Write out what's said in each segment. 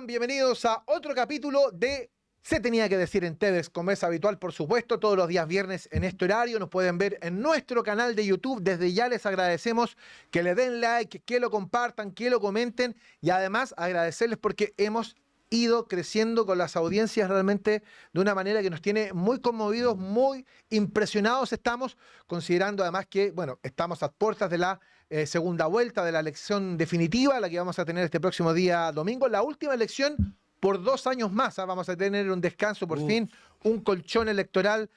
Bienvenidos a otro capítulo de Se Tenía que Decir en TEDx, como es habitual, por supuesto, todos los días viernes en este horario. Nos pueden ver en nuestro canal de YouTube. Desde ya les agradecemos que le den like, que lo compartan, que lo comenten y además agradecerles porque hemos ido creciendo con las audiencias realmente de una manera que nos tiene muy conmovidos, muy impresionados estamos, considerando además que, bueno, estamos a puertas de la segunda vuelta de la elección definitiva, la que vamos a tener este próximo día domingo, la última elección por 2 años más, vamos a tener un descanso por fin, un colchón electoral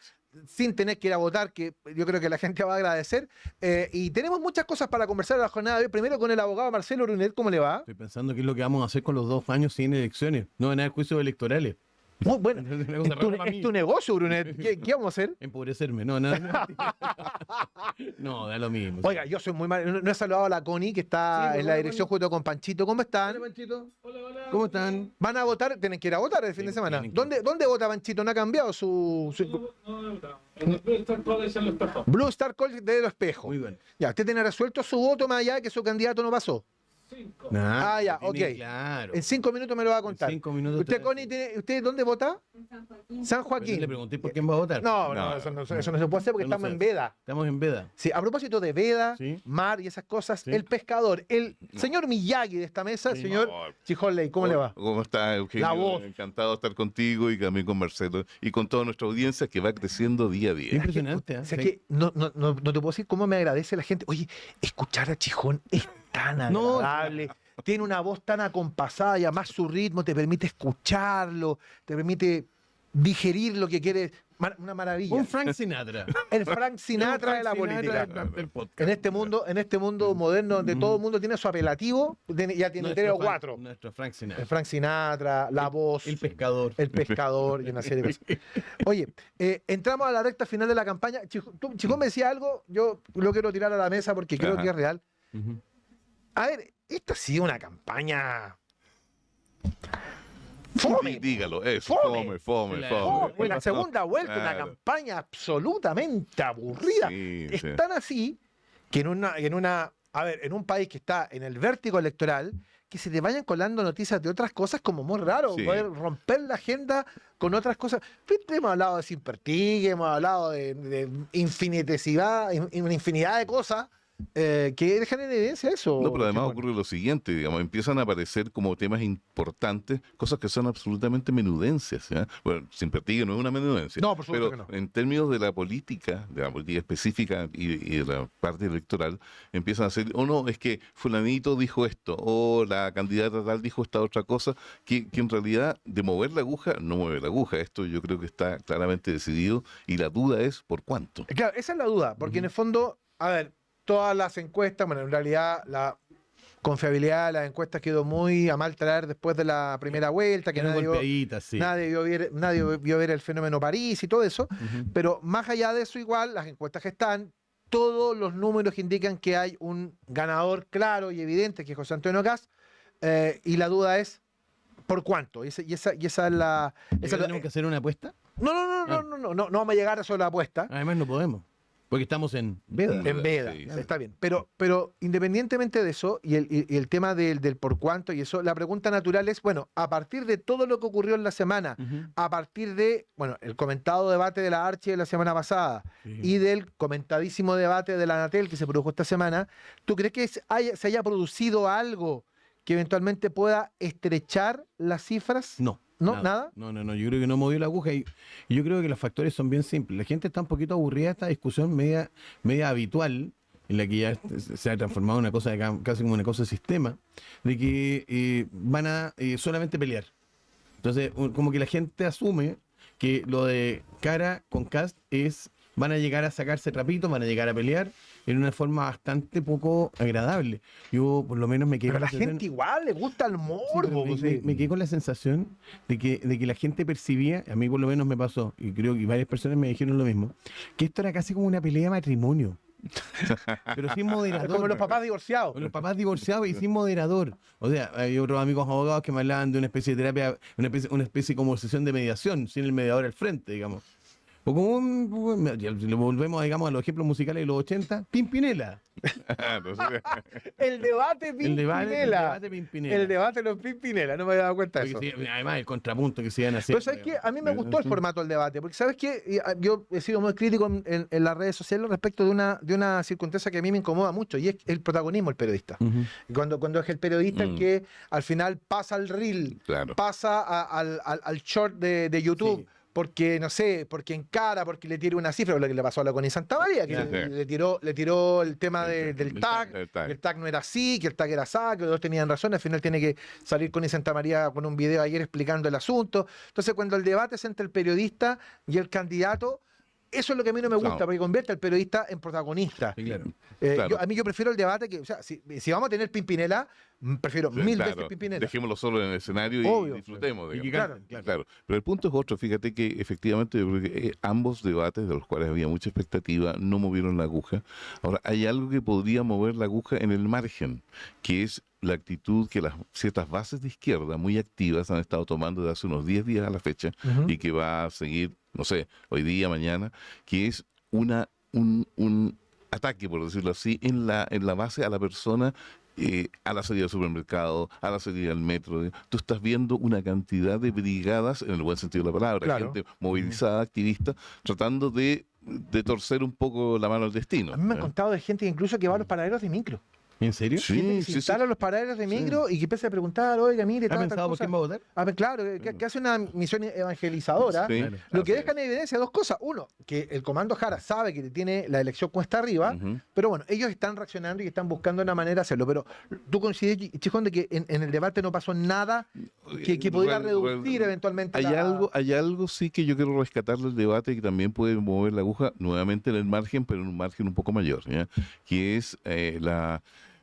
sin tener que ir a votar, que yo creo que la gente va a agradecer. Y tenemos muchas cosas para conversar en la jornada de hoy. Primero con el abogado Marcelo Brunet, ¿cómo le va? Estoy pensando qué es lo que vamos a hacer con los 2 años sin elecciones. No van a haber juicios electorales. Muy bueno. Es tu negocio, Brunet. ¿Qué vamos a hacer? Empobrecerme. No, nada. No, da lo mismo. Oiga, yo soy muy mal. No he saludado a la Connie, que está en la dirección junto con Panchito. ¿Cómo están? Hola, Panchito. Hola. ¿Cómo están? ¿Van a votar? Tienen que ir a votar el fin de semana. ¿Dónde vota Panchito? ¿No ha cambiado su...? No he votado. En el Blue Star College en Los Espejos. Blue Star College de Los Espejos. Muy bien. Ya, usted tiene resuelto su voto más allá de que su candidato no pasó. 5. Ya, ok. Claro. En 5 minutos me lo va a contar. En 5 minutos. ¿Usted, Connie, ¿usted dónde vota? En San Joaquín. San Pero Joaquín. le pregunté por quién va a votar. No, eso no se puede hacer porque No estamos sé. en veda. Estamos en veda. Sí, a propósito de veda, Sí. mar y esas cosas, Sí. el pescador, el señor Miyagi de esta mesa, Sí. señor Chijolley, ¿cómo le va? ¿Cómo está, Eugenio? La voz. Encantado de estar contigo y también con Marcelo y con toda nuestra audiencia que va creciendo día a día. Impresionante. O sea, que no te puedo decir cómo me agradece la gente. Oye, escuchar a Chijón es tan No. agradable. Tiene una voz tan acompasada y además su ritmo te permite escucharlo, te permite digerir lo que quiere. Una maravilla. Un Frank Sinatra. El Frank Sinatra de la política. del podcast. En este mundo moderno donde todo el mundo tiene su apelativo, ya tiene 3 o 4. Nuestro Frank Sinatra. El Frank Sinatra, la voz, El pescador. el pescador y una serie de cosas. Oye, entramos a la recta final de la campaña. Chijón me decía algo, yo lo quiero tirar a la mesa porque creo Ajá. que es real. Ujú. A ver, esta ha sido una campaña fome. Dígalo, eso, Fome. fome. Claro. En la segunda vuelta, una Claro. campaña absolutamente aburrida. Sí, Es sí. tan así que en un país que está en el vértigo electoral, que se te vayan colando noticias de otras cosas como muy raro, Sí. poder romper la agenda con otras cosas. Viste, hemos hablado de Simpertigue, hemos hablado de una infinidad de cosas que dejan en evidencia eso. No, pero además Chijón. ocurre lo siguiente, digamos, empiezan a aparecer como temas importantes, cosas que son absolutamente menudencias. ¿Ya? Bueno, Simpertigue no es una menudencia. No, por supuesto pero que no. en términos de la política específica y de la parte electoral, empiezan a ser, no, es que fulanito dijo esto, o la candidata tal dijo esta otra cosa, que en realidad de mover la aguja, no mueve la aguja. Esto yo creo que está claramente decidido y la duda es por cuánto. Claro, esa es la duda, porque en el fondo, a ver, todas las encuestas, bueno, en realidad la confiabilidad de las encuestas quedó muy a mal traer después de la primera vuelta, que Eran nadie golpeaditas, sí. nadie vio ver el fenómeno París y todo eso, Ujú. pero más allá de eso igual, las encuestas que están, todos los números indican que hay un ganador claro y evidente, que es José Antonio Kast, y la duda es ¿por cuánto? Y esa es la... ¿Tenemos que hacer una apuesta? No vamos a llegar a eso de la apuesta. Además no podemos. Porque estamos en veda. En veda, Sí, está bien. Pero independientemente de eso y el tema del por cuánto y eso, la pregunta natural es, bueno, a partir de todo lo que ocurrió en la semana, Ujú. a partir de, bueno, el comentado debate de la Archi de la semana pasada Sí. y del comentadísimo debate de la Anatel que se produjo esta semana, ¿tú crees que se haya producido algo que eventualmente pueda estrechar las cifras? No. ¿No? ¿Nada? No, yo creo que no movió la aguja y yo creo que los factores son bien simples. La gente está un poquito aburrida de esta discusión media habitual, en la que ya se ha transformado en una cosa casi como una cosa de sistema, de que van a solamente pelear. Entonces, como que la gente asume que lo de Cara con Kast van a llegar a sacarse trapitos, van a llegar a pelear en una forma bastante poco agradable. Yo por lo menos me quedé Pero a con la sensación- gente igual le gusta el Sí, morbo. pero pues, me quedé con la sensación de que la gente percibía, a mí por lo menos me pasó, y creo que varias personas me dijeron lo mismo, que esto era casi como una pelea de matrimonio. Pero sin moderador. como los papás divorciados. Con los papás divorciados y sin moderador. O sea, hay otros amigos abogados que me hablaban de una especie de terapia, una especie como sesión de mediación, sin el mediador al frente, digamos. O como si lo volvemos, digamos, a los ejemplos musicales de los 80, Pimpinela. No sé. El debate El debate Pimpinela. Pimpinela. El debate de los Pimpinela, no me había dado cuenta de eso. Porque sí, además, el contrapunto que se iban haciendo. Pero ¿sabes qué? A mí me gustó el formato del debate, porque ¿sabes qué? Yo he sido muy crítico en las redes sociales respecto de una circunstancia que a mí me incomoda mucho, y es el protagonismo del periodista. Ujú. Cuando es el periodista el que al final pasa al reel, Claro. pasa al short de YouTube. Sí. Porque, no sé, porque encara, porque le tira una cifra, lo que le pasó a la Connie Santamaría, que Claro. le tiró el tema del El tag, el tag. que el tag no era así, que el tag era así, que los dos tenían razón, al final tiene que salir Connie Santamaría con un video ayer explicando el asunto. Entonces, cuando el debate es entre el periodista y el candidato, eso es lo que a mí no me gusta, Claro. porque convierte al periodista en protagonista. Sí, claro. Claro. A mí yo prefiero el debate que, o sea, si vamos a tener Pimpinela, prefiero mil Claro, veces Pimpinela. dejémoslo solo en el escenario Obvio. y disfrutemos. Y que digamos. canten, Claro. Pero el punto es otro. Fíjate que efectivamente yo creo que, ambos debates, de los cuales había mucha expectativa, no movieron la aguja. Ahora, hay algo que podría mover la aguja en el margen, que es la actitud que las ciertas bases de izquierda muy activas han estado tomando de hace unos 10 días a la fecha Ujú. y que va a seguir, no sé, hoy día, mañana, que es un ataque, por decirlo así, en la base a la persona, a la salida del supermercado, a la salida del metro. Tú estás viendo una cantidad de brigadas, en el buen sentido de la palabra, Claro. gente movilizada, activista, tratando de torcer un poco la mano al destino. A mí me han ¿eh? contado de gente incluso que va a los paraderos de micro. ¿En serio? Sí, Gente que se sí, sí. instala a los paraderos de micro y que empieza a preguntar, oiga, mire, ¿Has tal pensado por cosa. quién va a votar? A ver, claro, que hace una misión evangelizadora. Sí, Claro. Lo que así deja en evidencia dos cosas. Uno, que el comando Jara sabe que tiene la elección cuesta arriba, Ujú. pero bueno, ellos están reaccionando y están buscando una manera de hacerlo. Pero tú coincides, Chijón, de que en el debate no pasó nada que pudiera reducir eventualmente Hay algo sí que yo quiero rescatar del debate que también puede mover la aguja nuevamente en el margen, pero en un margen un poco mayor, ¿ya? Que es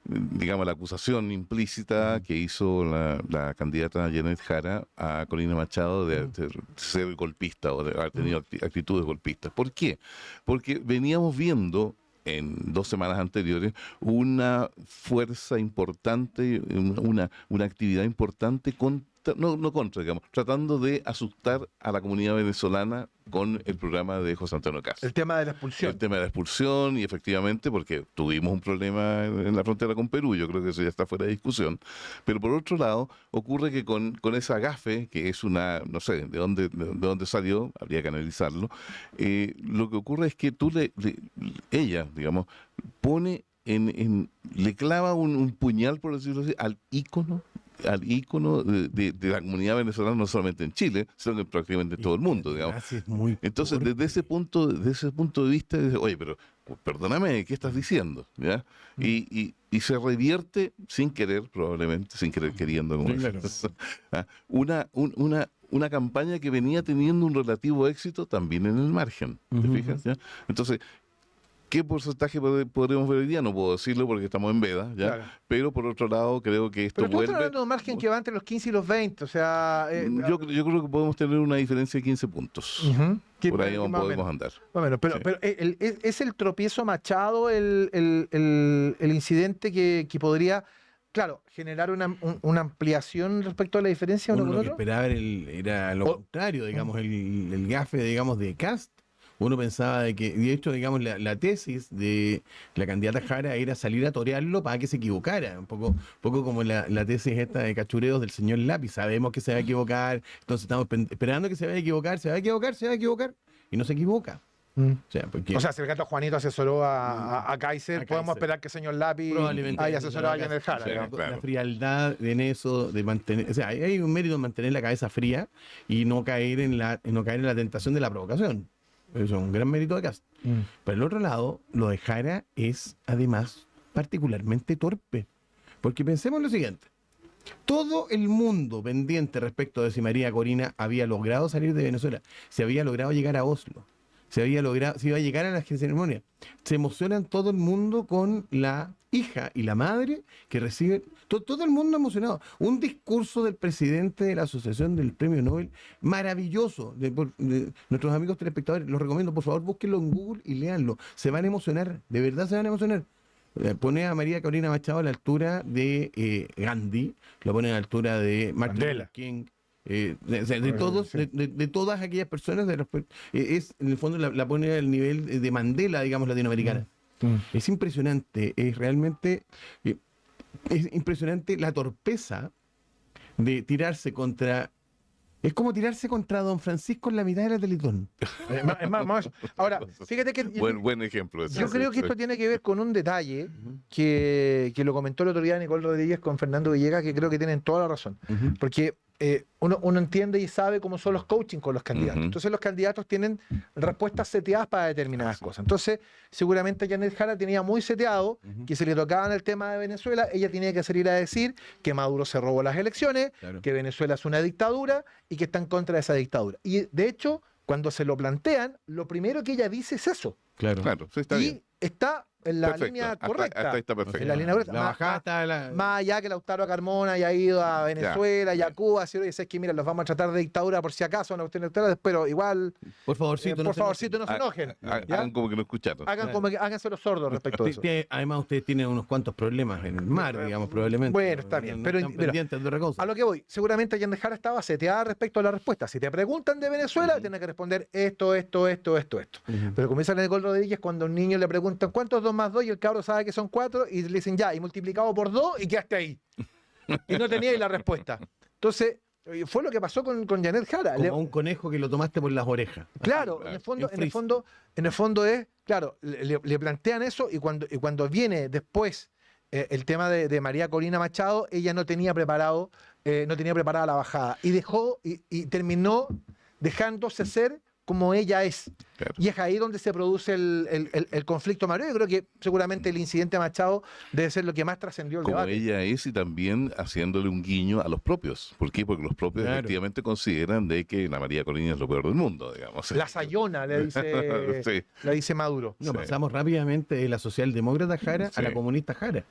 digamos, la acusación implícita que hizo la candidata Janet Jara a Corina Machado de ser golpista o de haber tenido actitudes golpistas. ¿Por qué? Porque veníamos viendo en 2 semanas anteriores una fuerza importante, una actividad importante no contra, digamos, tratando de asustar a la comunidad venezolana con el programa de José Antonio Caz. El tema de la expulsión. El tema de la expulsión, y efectivamente, porque tuvimos un problema en la frontera con Perú, yo creo que eso ya está fuera de discusión. Pero por otro lado, ocurre que con esa gafe, que es no sé de dónde salió, habría que analizarlo, lo que ocurre es que ella, digamos, pone le clava un puñal, por decirlo así, al ícono de la comunidad venezolana, no solamente en Chile, sino que prácticamente en todo el mundo, digamos. Gracias, muy Entonces, torpe. desde ese punto de vista, dice, oye, pero perdóname, ¿qué estás diciendo? ¿Ya? Y se revierte sin querer, probablemente, sin querer queriendo, como Sí, dices. claro. Una campaña que venía teniendo un relativo éxito también en el margen, ¿te Ujú. fijas? ¿Ya? Entonces, ¿qué porcentaje podremos ver hoy día? No puedo decirlo porque estamos en veda, ¿ya? Claro. Pero por otro lado, creo que esto Pero tú estás vuelve. hablando de un margen que va entre los 15 y los 20, o sea... Yo creo que podemos tener una diferencia de 15 puntos. ujú, que- Por ahí que más o podemos menos. andar. Más o menos, pero, Sí. pero es el tropiezo Machado el incidente que podría, claro, generar una ampliación respecto a la diferencia uno Uno con lo que otro. esperaba era lo O- contrario, digamos, el gafe, digamos, de Cast. Uno pensaba de que, de hecho, digamos, la tesis de la candidata Jara era salir a torearlo para que se equivocara. Un poco como la tesis esta de cachureos del señor Lápiz. Sabemos que se va a equivocar, entonces estamos esperando que se vaya a equivocar, se va a equivocar, y no se equivoca. Mm. O sea, porque O sea, si el gato Juanito asesoró a Kaiser, A podemos Kaiser. esperar que el señor Lápiz probablemente haya asesorado a Janet Jara. Sí, digamos. claro. la frialdad en eso, de mantener, o sea, hay un mérito en mantener la cabeza fría y no caer en la tentación de la provocación. Eso es un gran mérito de Cast. Mm. Por el otro lado, lo de Jara es además particularmente torpe. Porque pensemos lo siguiente. Todo el mundo pendiente respecto de si María Corina había logrado salir de Venezuela, si había logrado llegar a Oslo, si iba a llegar a la ceremonia. Se emocionan todo el mundo con la hija y la madre que reciben, todo el mundo emocionado. Un discurso del presidente de la Asociación del Premio Nobel maravilloso, de nuestros amigos telespectadores. Los recomiendo, por favor, búsquenlo en Google y léanlo. Se van a emocionar, de verdad se van a emocionar. Pone a María Corina Machado a la altura de Gandhi, lo pone a la altura de Martin Mandela. Luther King, de todos, de todas aquellas personas, es en el fondo la pone al nivel de Mandela, digamos, latinoamericana. Es impresionante, es impresionante la torpeza de tirarse contra. Es como tirarse contra Don Francisco en la mitad de la Teletón. Ahora, fíjate que Buen ejemplo. yo creo que esto tiene que ver con un detalle que lo comentó el otro día Nicole Rodríguez con Fernando Villegas, que creo que tienen toda la razón. Porque uno entiende y sabe cómo son los coaching con los candidatos. Entonces los candidatos tienen respuestas seteadas para determinadas cosas. Entonces seguramente Janet Jara tenía muy seteado que si le tocaban el tema de Venezuela, ella tenía que salir a decir que Maduro se robó las elecciones, que Venezuela es una dictadura y que está en contra de esa dictadura. Y de hecho, cuando se lo plantean, lo primero que ella dice es eso. Claro, sí, está bien. Está en la Perfecto. línea correcta. Hasta ahí está perfecto. En la línea correcta. La bajada está Más allá que Lautaro Carmona haya ido a Venezuela y a Cuba, si es que mira, los vamos a tratar de dictadura por si acaso, una cuestión electoral, pero igual, Por favorcito, no se enojen. Hagan como que no escucharon. Háganse los sordos respecto a eso. Además, ustedes tienen unos cuantos problemas en el mar, digamos, probablemente. Bueno, está bien, pero están pendientes de otra cosa. A lo que voy, seguramente Janet Jara estaba seteada respecto a la respuesta. Si te preguntan de Venezuela, tienes que responder esto. Pero como dice Nicole Rodríguez, cuando a un niño le preguntan ¿cuántos 2 más 2? Y el cabro sabe que son 4 y le dicen ya, y multiplicado por 2 y quedaste ahí. Y no tenía ahí la respuesta. Entonces, fue lo que pasó con Janet Jara. Como un conejo que lo tomaste por las orejas. Claro, en el fondo es, claro, le plantean eso y cuando viene después el tema de María Corina Machado, ella no tenía preparada la bajada y terminó dejándose ser como ella es. Claro. Y es ahí donde se produce el conflicto mayor. Yo creo que seguramente el incidente Machado debe ser lo que más trascendió el Como debate. ella es, y también haciéndole un guiño a los propios. ¿Por qué? Porque los propios efectivamente consideran de que la María Corina es lo peor del mundo, digamos. La sayona, le dice Maduro. No, pasamos rápidamente de la socialdemócrata Jara a la Sí. comunista Jara.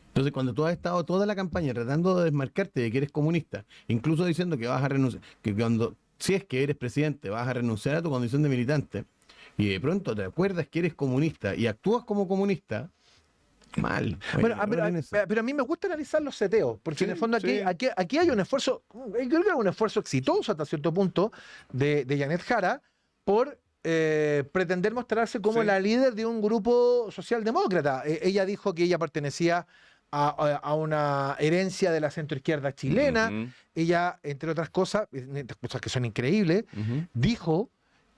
Entonces, cuando tú has estado toda la campaña tratando de desmarcarte de que eres comunista, incluso diciendo que vas a renunciar, si es que eres presidente, vas a renunciar a tu condición de militante, y de pronto te acuerdas que eres comunista y actúas como comunista, mal. Bueno, pero a mí me gusta analizar los seteos, porque en el fondo aquí hay un esfuerzo, yo creo que hay un esfuerzo exitoso hasta cierto punto de Janet Jara por pretender mostrarse como la líder de un grupo socialdemócrata. Ella dijo que ella pertenecía a una herencia de la centroizquierda chilena. Ella, entre otras cosas que son increíbles, dijo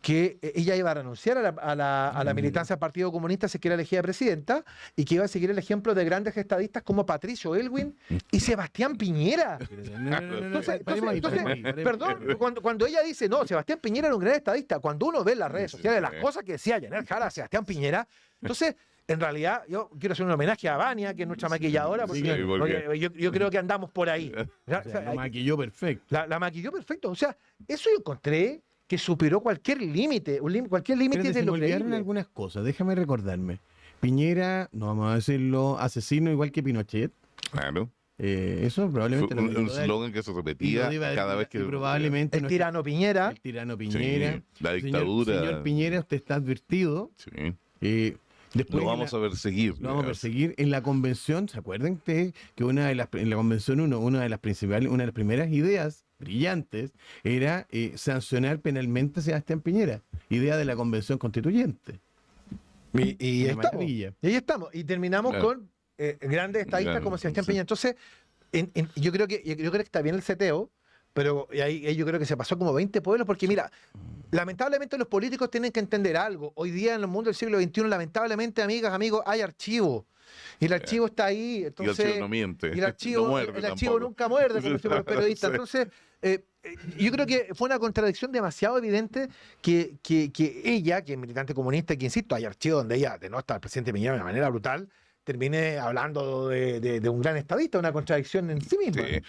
que ella iba a renunciar a la militancia del Partido Comunista si era elegida presidenta y que iba a seguir el ejemplo de grandes estadistas como Patricio Elwin y Sebastián Piñera. Entonces, perdón, cuando ella dice, no, Sebastián Piñera era un gran estadista, cuando uno ve en las redes sociales las cosas que decía Janet Jara a Sebastián Piñera, entonces, en realidad, yo quiero hacer un homenaje a Vania, que es nuestra maquilladora, porque yo creo que andamos por ahí. La maquilló perfecto. La maquilló perfecto. O sea, eso yo encontré que superó cualquier límite, cualquier límite de lo creíble. creíble. Algunas cosas, déjame recordarme. Piñera, no vamos a decirlo, asesino igual que Pinochet. Claro. Eso probablemente Fue un eslogan que se repetía cada vez que... Probablemente el tirano Piñera. El tirano Piñera. Sí, la dictadura. Señor Piñera, usted está advertido. Sí. Después lo vamos a perseguir. Lo vamos a perseguir. En la convención, ¿se acuerdan ustedes que en la convención una de las primeras ideas brillantes era sancionar penalmente a Sebastián Piñera? Idea de la convención constituyente. Y ahí estamos. Y terminamos con grandes estadistas como Sebastián Piñera. Entonces, yo creo que está bien el seteo, pero ahí yo creo que se pasó como 20 pueblos, porque mira, lamentablemente los políticos tienen que entender algo. Hoy día en el mundo del siglo XXI, lamentablemente, amigas, amigos, hay archivo. Y el archivo está ahí. Entonces, y el archivo no miente. Y el archivo nunca muerde, como decimos los periodistas. Entonces, yo creo que fue una contradicción demasiado evidente que ella, que es militante comunista, que insisto, hay archivo donde ella denota al presidente Piñera de manera brutal, termine hablando de un gran estadista, una contradicción en sí misma. Sí,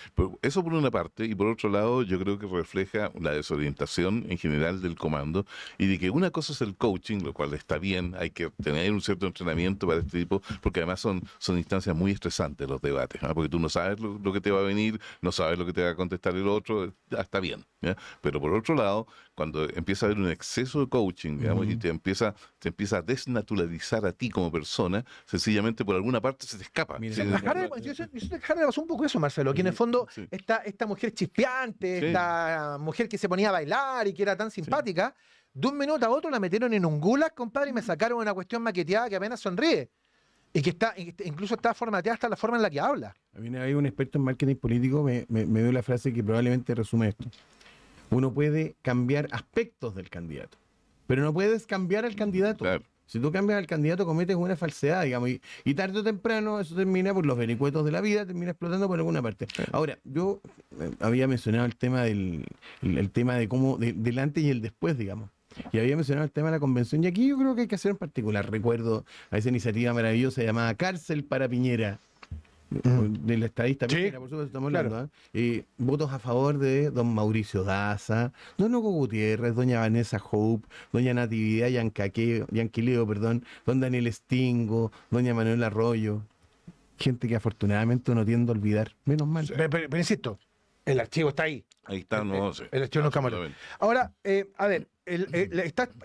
eso por una parte, y por otro lado yo creo que refleja la desorientación en general del comando, y de que una cosa es el coaching, lo cual está bien, hay que tener un cierto entrenamiento para este tipo, porque además son instancias muy estresantes los debates, ¿no? Porque tú no sabes lo que te va a venir, no sabes lo que te va a contestar el otro, está bien, ¿ya? Pero por otro lado, cuando empieza a haber un exceso de coaching, digamos, y te empieza a desnaturalizar a ti como persona, sencillamente por alguna parte se te escapa. Mira, Sí, la Jara, yo siento que a Jara le pasó un poco eso, Marcelo, que en el fondo Sí. esta mujer chispeante, Sí. esta mujer que se ponía a bailar y que era tan simpática, de un minuto a otro la metieron en un gulag, compadre, y me sacaron una cuestión maqueteada que apenas sonríe. Y que incluso está formateada hasta la forma en la que habla. A mí hay un experto en marketing político, me dio la frase que probablemente resume esto. Uno puede cambiar aspectos del candidato, pero no puedes cambiar al candidato. Claro. Si tú cambias al candidato, cometes una falsedad, digamos, y tarde o temprano eso termina por los vericuetos de la vida, termina explotando por alguna parte. Ahora, yo había mencionado el tema el tema de cómo, del antes y el después, digamos. Y había mencionado el tema de la convención, y aquí yo creo que hay que hacer en particular recuerdo a esa iniciativa maravillosa llamada Cárcel para Piñera, del estadista Sí, Piñera, por supuesto, estamos claro. hablando, votos a favor de don Mauricio Daza, don Hugo Gutiérrez, doña Vanessa Hope, doña Natividad Yanquileo, perdón, don Daniel Stingo, doña Manuela Arroyo, gente que afortunadamente uno tiende a olvidar, menos mal. Pero insisto, el archivo está ahí. Ahí está, no sé. El archivo nunca muere. Absolutamente. Ahora, a ver,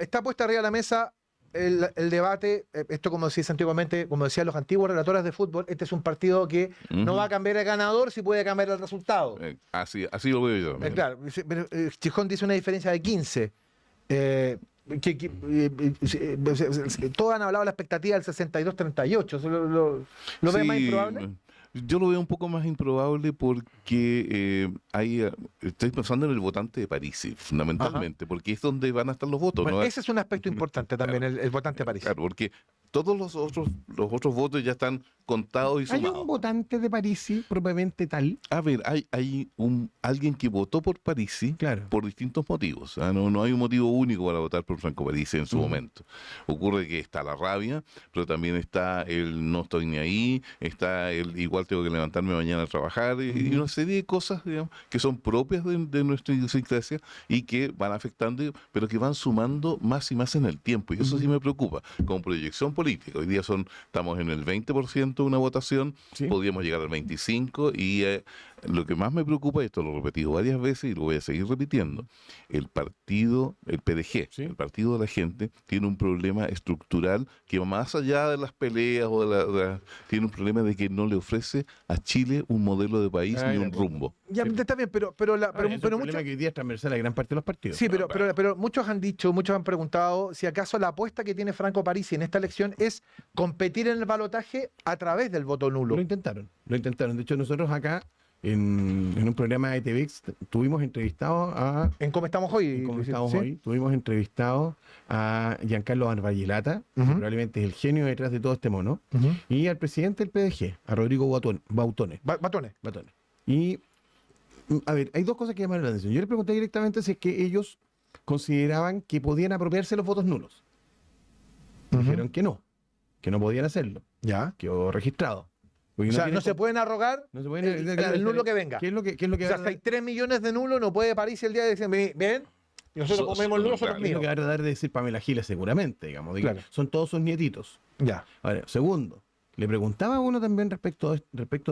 está puesta arriba de la mesa el debate, esto como decía antiguamente, como decían los antiguos relatores de fútbol, este es un partido que no va a cambiar el ganador si puede cambiar el resultado. Así lo veo yo también. Claro, pero Chijón dice una diferencia de 15. Todos han hablado de la expectativa del 62-38. ¿Lo ve más Sí, improbable? Yo lo veo un poco más improbable porque estoy pensando en el votante de París, fundamentalmente, porque es donde van a estar los votos. Bueno, ¿no? ese es un aspecto importante también, el votante de París. Claro, porque todos los otros votos ya están contados y ¿Hay sumados. un votante de Parisi propiamente tal? A ver, hay alguien que votó por Parisi Claro. por distintos motivos. No hay un motivo único para votar por Franco Parisi en su momento. Ocurre que está la rabia, pero también está el no estoy ni ahí, está el igual tengo que levantarme mañana a trabajar, y una serie de cosas, digamos, que son propias de nuestra idiosincrasia y que van afectando, pero que van sumando más y más en el tiempo. Y eso sí me preocupa. Como proyección política, hoy día estamos en el 20% de una votación, Sí. podríamos llegar al 25%, y lo que más me preocupa, y esto lo he repetido varias veces y lo voy a seguir repitiendo, el PDG, Sí. el Partido de la Gente, tiene un problema estructural que va más allá de las peleas, tiene un problema de que no le ofrece a Chile un modelo de país ni De un acuerdo. rumbo. Ya, está bien, pero Es un muchos... problema que hoy día es transversal a gran parte de los partidos. Sí, pero muchos han dicho, muchos han preguntado si acaso la apuesta que tiene Franco Parisi en esta elección es competir en el balotaje a través del voto nulo. Lo intentaron. De hecho, nosotros acá, en un programa de TVX, tuvimos entrevistados a... En cómo estamos hoy. Como ¿sí? estamos hoy, tuvimos entrevistados a Giancarlo Arballelata, que Ujú. probablemente es el genio detrás de todo este mono, Ujú. y al presidente del PDG, a Rodrigo Bautones. Batones. Y, a ver, hay dos cosas que llamaron la atención. Yo le pregunté directamente si es que ellos consideraban que podían apropiarse los votos nulos. Dijeron que no podían hacerlo. Ya. Quedó registrado. Porque O sea, tienen no se com- pueden arrogar no se pueden- el nulo que venga. ¿Qué es lo que O sea, si hay 3 millones de nulos, no puede Parisi el día de decir, ven, y nosotros comemos el nulo, son los claro, es lo míos. que va a tratar de decir Pamela Giles seguramente, digamos. De que Claro. son todos sus nietitos. Ya. Ahora, segundo, le preguntaba a uno también respecto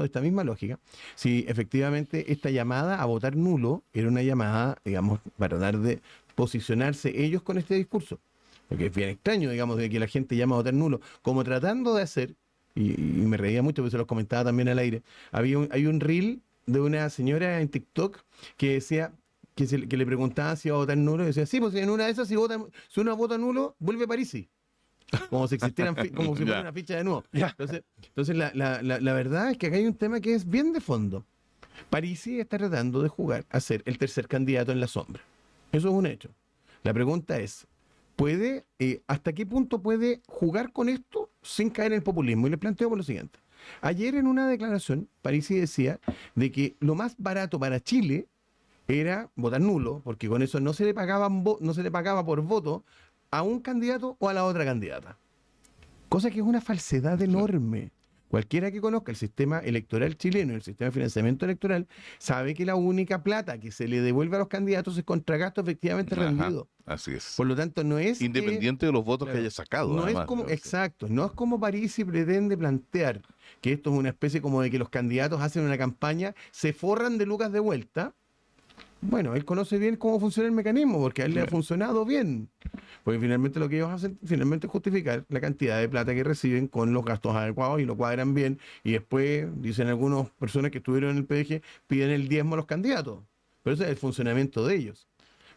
de esta misma lógica, si efectivamente esta llamada a votar nulo era una llamada, digamos, para dar de posicionarse ellos con este discurso. Porque es bien extraño, digamos, de que la gente llama a votar nulo, como tratando de hacer, y me reía mucho porque se los comentaba también al aire, hay un reel de una señora en TikTok que decía que le preguntaba si iba a votar nulo, y decía, sí, pues en una de esas, si uno vota nulo, vuelve Parisi. Como si existieran, como si fuera Ya. una ficha de nuevo. Ya. Entonces la verdad es que acá hay un tema que es bien de fondo. Parisi está tratando de jugar a ser el tercer candidato en la sombra. Eso es un hecho. La pregunta es, ¿hasta qué punto puede jugar con esto sin caer en el populismo? Y le planteo por lo siguiente. Ayer en una declaración, Parisi decía de que lo más barato para Chile era votar nulo, porque con eso no se le pagaba por voto a un candidato o a la otra candidata. Cosa que es una falsedad enorme. Cualquiera que conozca el sistema electoral chileno y el sistema de financiamiento electoral sabe que la única plata que se le devuelve a los candidatos es contra gasto efectivamente Ajá, rendido. así es. Por lo tanto, no es que- Independiente de los votos claro, que haya sacado. no además, es como, ¿no? exacto, no es como Parisi pretende plantear que esto es una especie como de que los candidatos hacen una campaña, se forran de lucas de vuelta. Bueno, él conoce bien cómo funciona el mecanismo, porque a él le ha Claro. funcionado bien. Porque finalmente lo que ellos hacen finalmente es justificar la cantidad de plata que reciben con los gastos adecuados y lo cuadran bien. Y después, dicen algunas personas que estuvieron en el PDG, piden el diezmo a los candidatos. Pero ese es el funcionamiento de ellos.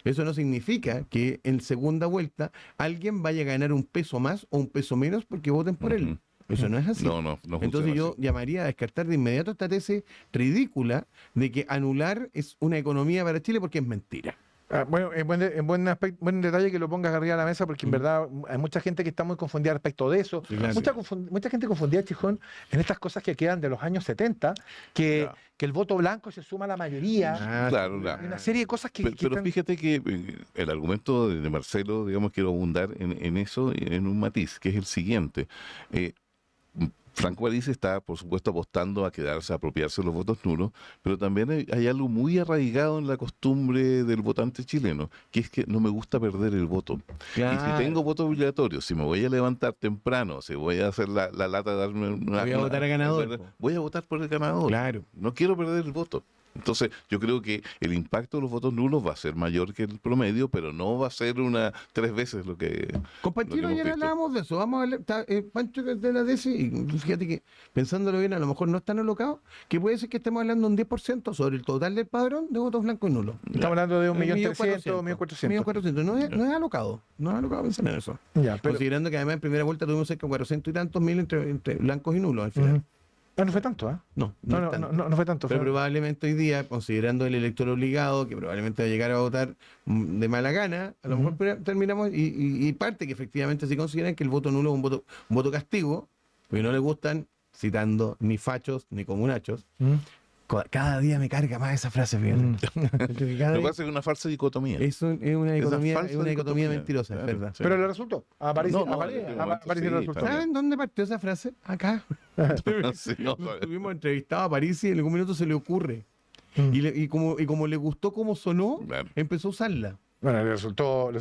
Eso no significa que en segunda vuelta alguien vaya a ganar un peso más o un peso menos porque voten por él. Eso no es así. No Entonces funciona yo así. llamaría a descartar de inmediato esta tesis ridícula de que anular es una economía para Chile porque es mentira. Bueno, buen detalle que lo pongas arriba de la mesa, porque en verdad hay mucha gente que está muy confundida respecto de eso. Sí, claro. Mucha gente confundida, Chijón, en estas cosas que quedan de los años 70, que el voto blanco se suma a la mayoría. Claro, Hay una serie de cosas que Pero están- fíjate que el argumento de Marcelo, digamos, quiero abundar en eso, en un matiz, que es el siguiente. Franco Parisi está, por supuesto, apostando a quedarse, a apropiarse de los votos nulos, pero también hay algo muy arraigado en la costumbre del votante chileno, que es que no me gusta perder el voto. Y si tengo voto obligatorio, si me voy a levantar temprano, si voy a hacer la lata de darme una... Voy a votar a ganador, po. Voy a votar por el ganador. Claro. No quiero perder el voto. Entonces, yo creo que el impacto de los votos nulos va a ser mayor que el promedio, pero no va a ser 3 veces lo que... Compartiro, lo que hemos ayer visto. hablábamos de eso. Vamos a hablar, Pancho de la tesis, y fíjate que pensándolo bien, a lo mejor no es tan alocado, que puede ser que estemos hablando un 10% sobre el total del padrón de votos blancos y nulos. Estamos hablando de 1.300.000, 1.400.000. 1.400.000. No es alocado, no es alocado pensar en eso. Ya, pero, Considerando que además en primera vuelta tuvimos cerca de 400 y tantos mil entre blancos y nulos al final. Ujú. No fue tanto, ¿eh? No, No, es no, tanto. no fue tanto. Pero fue- probablemente hoy día, considerando el elector obligado, que probablemente va a llegar a votar de mala gana, a lo mejor terminamos, y parte que efectivamente sí consideran que el voto nulo es un voto castigo, porque no le gustan, citando, ni fachos ni comunachos. Cada día me carga más esa frase, fíjate. Que cada Lo que día- pasa es que es una falsa dicotomía. es una dicotomía, falsa es una dicotomía dicotomía, mentirosa, claro, es verdad. sí. Pero le resultó. Aparece, No, no, aparece, en este momento aparece el sí, resultado. está ¿Saben dónde partió esa frase? Acá. Sí, no, Tuvimos entrevistado a París y en algún minuto se le ocurre. Mm. Y como le gustó cómo sonó, Claro. empezó a usarla. Bueno, le resultó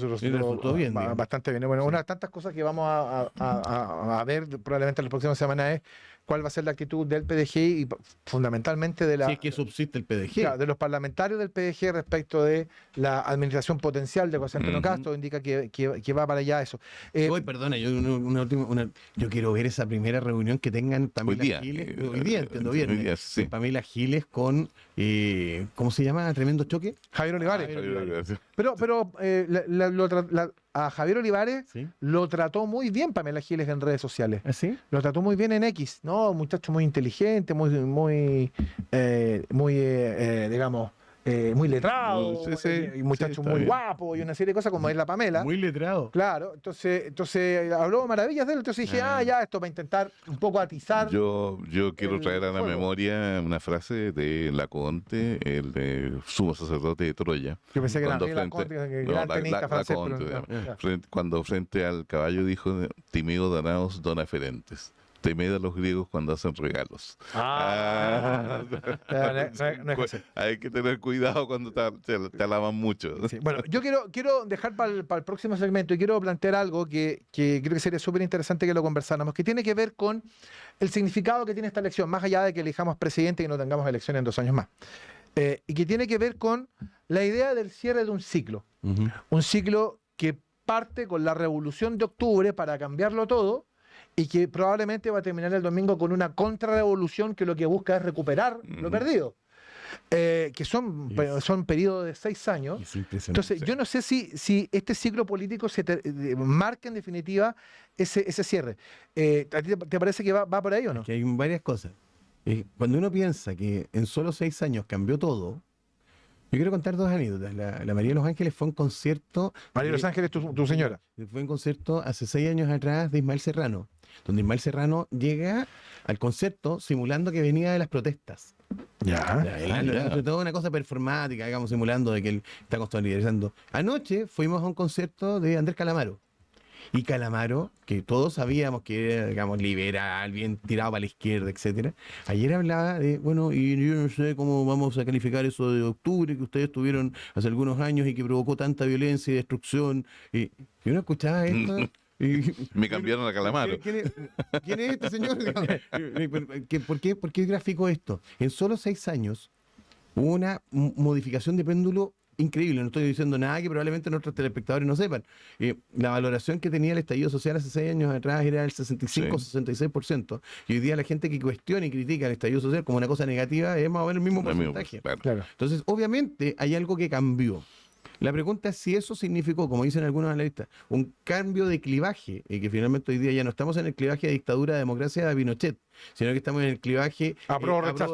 bien, digamos. bastante bien. Bueno, una de tantas cosas que vamos a ver probablemente en las próximas semanas es cuál va a ser la actitud del PDG y fundamentalmente de la... Si es que subsiste el PDG. Claro, de los parlamentarios del PDG respecto de la administración potencial de José Antonio Ujú. Castro, indica que va para allá eso. Hoy, perdona, yo quiero ver esa primera reunión que tengan Pamela Hoy día. Giles. Hoy día, entiendo bien. Hoy día, sí. Pamela Giles con, ¿cómo se llama? Tremendo choque. Javier Olivares. Javier Pero a Javier Olivares ¿Sí? lo trató muy bien Pamela Giles en redes sociales. ¿Así? Lo trató muy bien en X. No, un muchacho muy inteligente, digamos, muy letrado, Sí, sí, y muchacho sí, está muy bien. guapo y una serie de cosas como es la Pamela. Muy letrado. Claro, entonces habló maravillas de él. Entonces dije, ya, esto va a intentar un poco atizar. Yo quiero el traer a la fuego. memoria una frase de Laconte, el sumo sacerdote de Troya. Yo pensé que era cuando Miguel frente- Laconte, no, gran la- tenista la- francés. Laconte, pero- digamos. Cuando frente al caballo dijo, timido danaos dona ferentes. Temed a los griegos cuando hacen regalos. Ah. No es así. Hay que tener cuidado cuando te alaban mucho. Sí, bueno, yo quiero dejar para el próximo segmento y quiero plantear algo que creo que sería súper interesante que lo conversáramos, que tiene que ver con el significado que tiene esta elección, más allá de que elijamos presidente y no tengamos elecciones en 2 años más. Y que tiene que ver con la idea del cierre de un ciclo. Ujú. Un ciclo que parte con la revolución de octubre para cambiarlo todo y que probablemente va a terminar el domingo con una contrarrevolución que lo que busca es recuperar lo perdido. Que son periodos de 6 años. Es impresionante. Entonces, yo no sé si este ciclo político marca en definitiva ese cierre. ¿A ti te parece que va por ahí o no? Que hay varias cosas. Cuando uno piensa que en solo 6 años cambió todo, yo quiero contar 2 anécdotas. La María de los Ángeles fue a un concierto. María de los Ángeles, tu señora. Fue un concierto hace 6 años atrás de Ismael Serrano, donde Ismael Serrano llega al concierto simulando que venía de las protestas. Ya. Sobre todo una cosa performática, digamos, simulando de que él está constitucionalizando. Anoche fuimos a un concierto de Andrés Calamaro. Y Calamaro, que todos sabíamos que era, digamos, liberal, bien tirado para la izquierda, etcétera. Ayer hablaba de, bueno, y yo no sé cómo vamos a calificar eso de octubre que ustedes tuvieron hace algunos años y que provocó tanta violencia y destrucción. Y uno escuchaba esto. Y, Me cambiaron a Calamaro. ¿Quién es este señor? ¿Por qué graficó esto? En solo 6 años hubo una modificación de péndulo increíble. No estoy diciendo nada que probablemente nuestros telespectadores no sepan. La valoración que tenía el estallido social hace 6 años atrás era del 65-66%. Y hoy día la gente que cuestiona y critica el estallido social como una cosa negativa es más o menos el mismo porcentaje. Claro. Entonces, obviamente, hay algo que cambió. La pregunta es si eso significó, como dicen algunos analistas, un cambio de clivaje, y que finalmente hoy día ya no estamos en el clivaje de dictadura-democracia de Pinochet, sino que estamos en el clivaje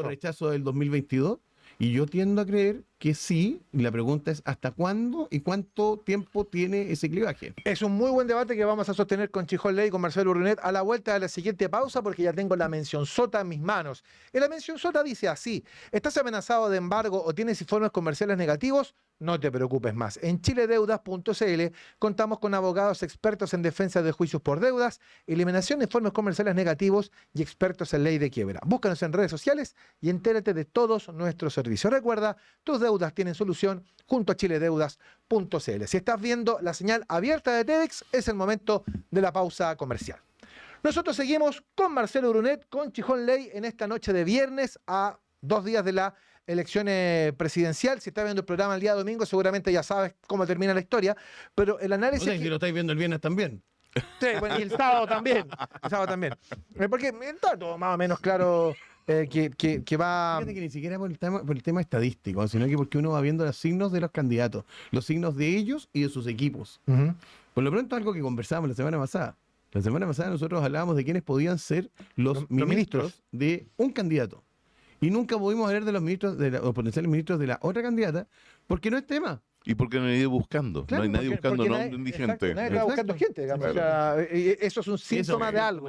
rechazo del 2022. Y yo tiendo a creer que sí, y la pregunta es ¿hasta cuándo y cuánto tiempo tiene ese clivaje? Es un muy buen debate que vamos a sostener con Chijón Ley y con Marcelo Brunet a la vuelta de la siguiente pausa, porque ya tengo la mención sota en mis manos. Y la mención sota dice así: ¿estás amenazado de embargo o tienes informes comerciales negativos? No te preocupes más. En chiledeudas.cl contamos con abogados expertos en defensa de juicios por deudas, eliminación de informes comerciales negativos y expertos en ley de quiebra. Búscanos en redes sociales y entérate de todos nuestros servicios. Recuerda, tus deudas tienen solución junto a chiledeudas.cl. Si estás viendo la señal abierta de TEDx, es el momento de la pausa comercial. Nosotros seguimos con Marcelo Brunet, con Chijón Ley en esta noche de viernes a 2 días de la elección presidencial. Si estás viendo el programa el día domingo, seguramente ya sabes cómo termina la historia, pero el análisis... O sea, si lo estáis viendo el viernes también. Sí, bueno, y el sábado también. El sábado también. Porque está todo más o menos claro que va... Fíjate que ni siquiera por el tema estadístico, sino que porque uno va viendo los signos de los candidatos, los signos de ellos y de sus equipos. Ujú. Por lo pronto, algo que conversábamos la semana pasada. La semana pasada nosotros hablábamos de quiénes podían ser los ministros de un candidato. Y nunca pudimos hablar de los ministros, de los potenciales ministros de la otra candidata, porque no es tema. ¿Y por qué no hay nadie buscando? Claro, no hay nadie buscando porque nombre indigente. Nadie está buscando gente, digamos. Claro. O sea, eso es un síntoma de algo.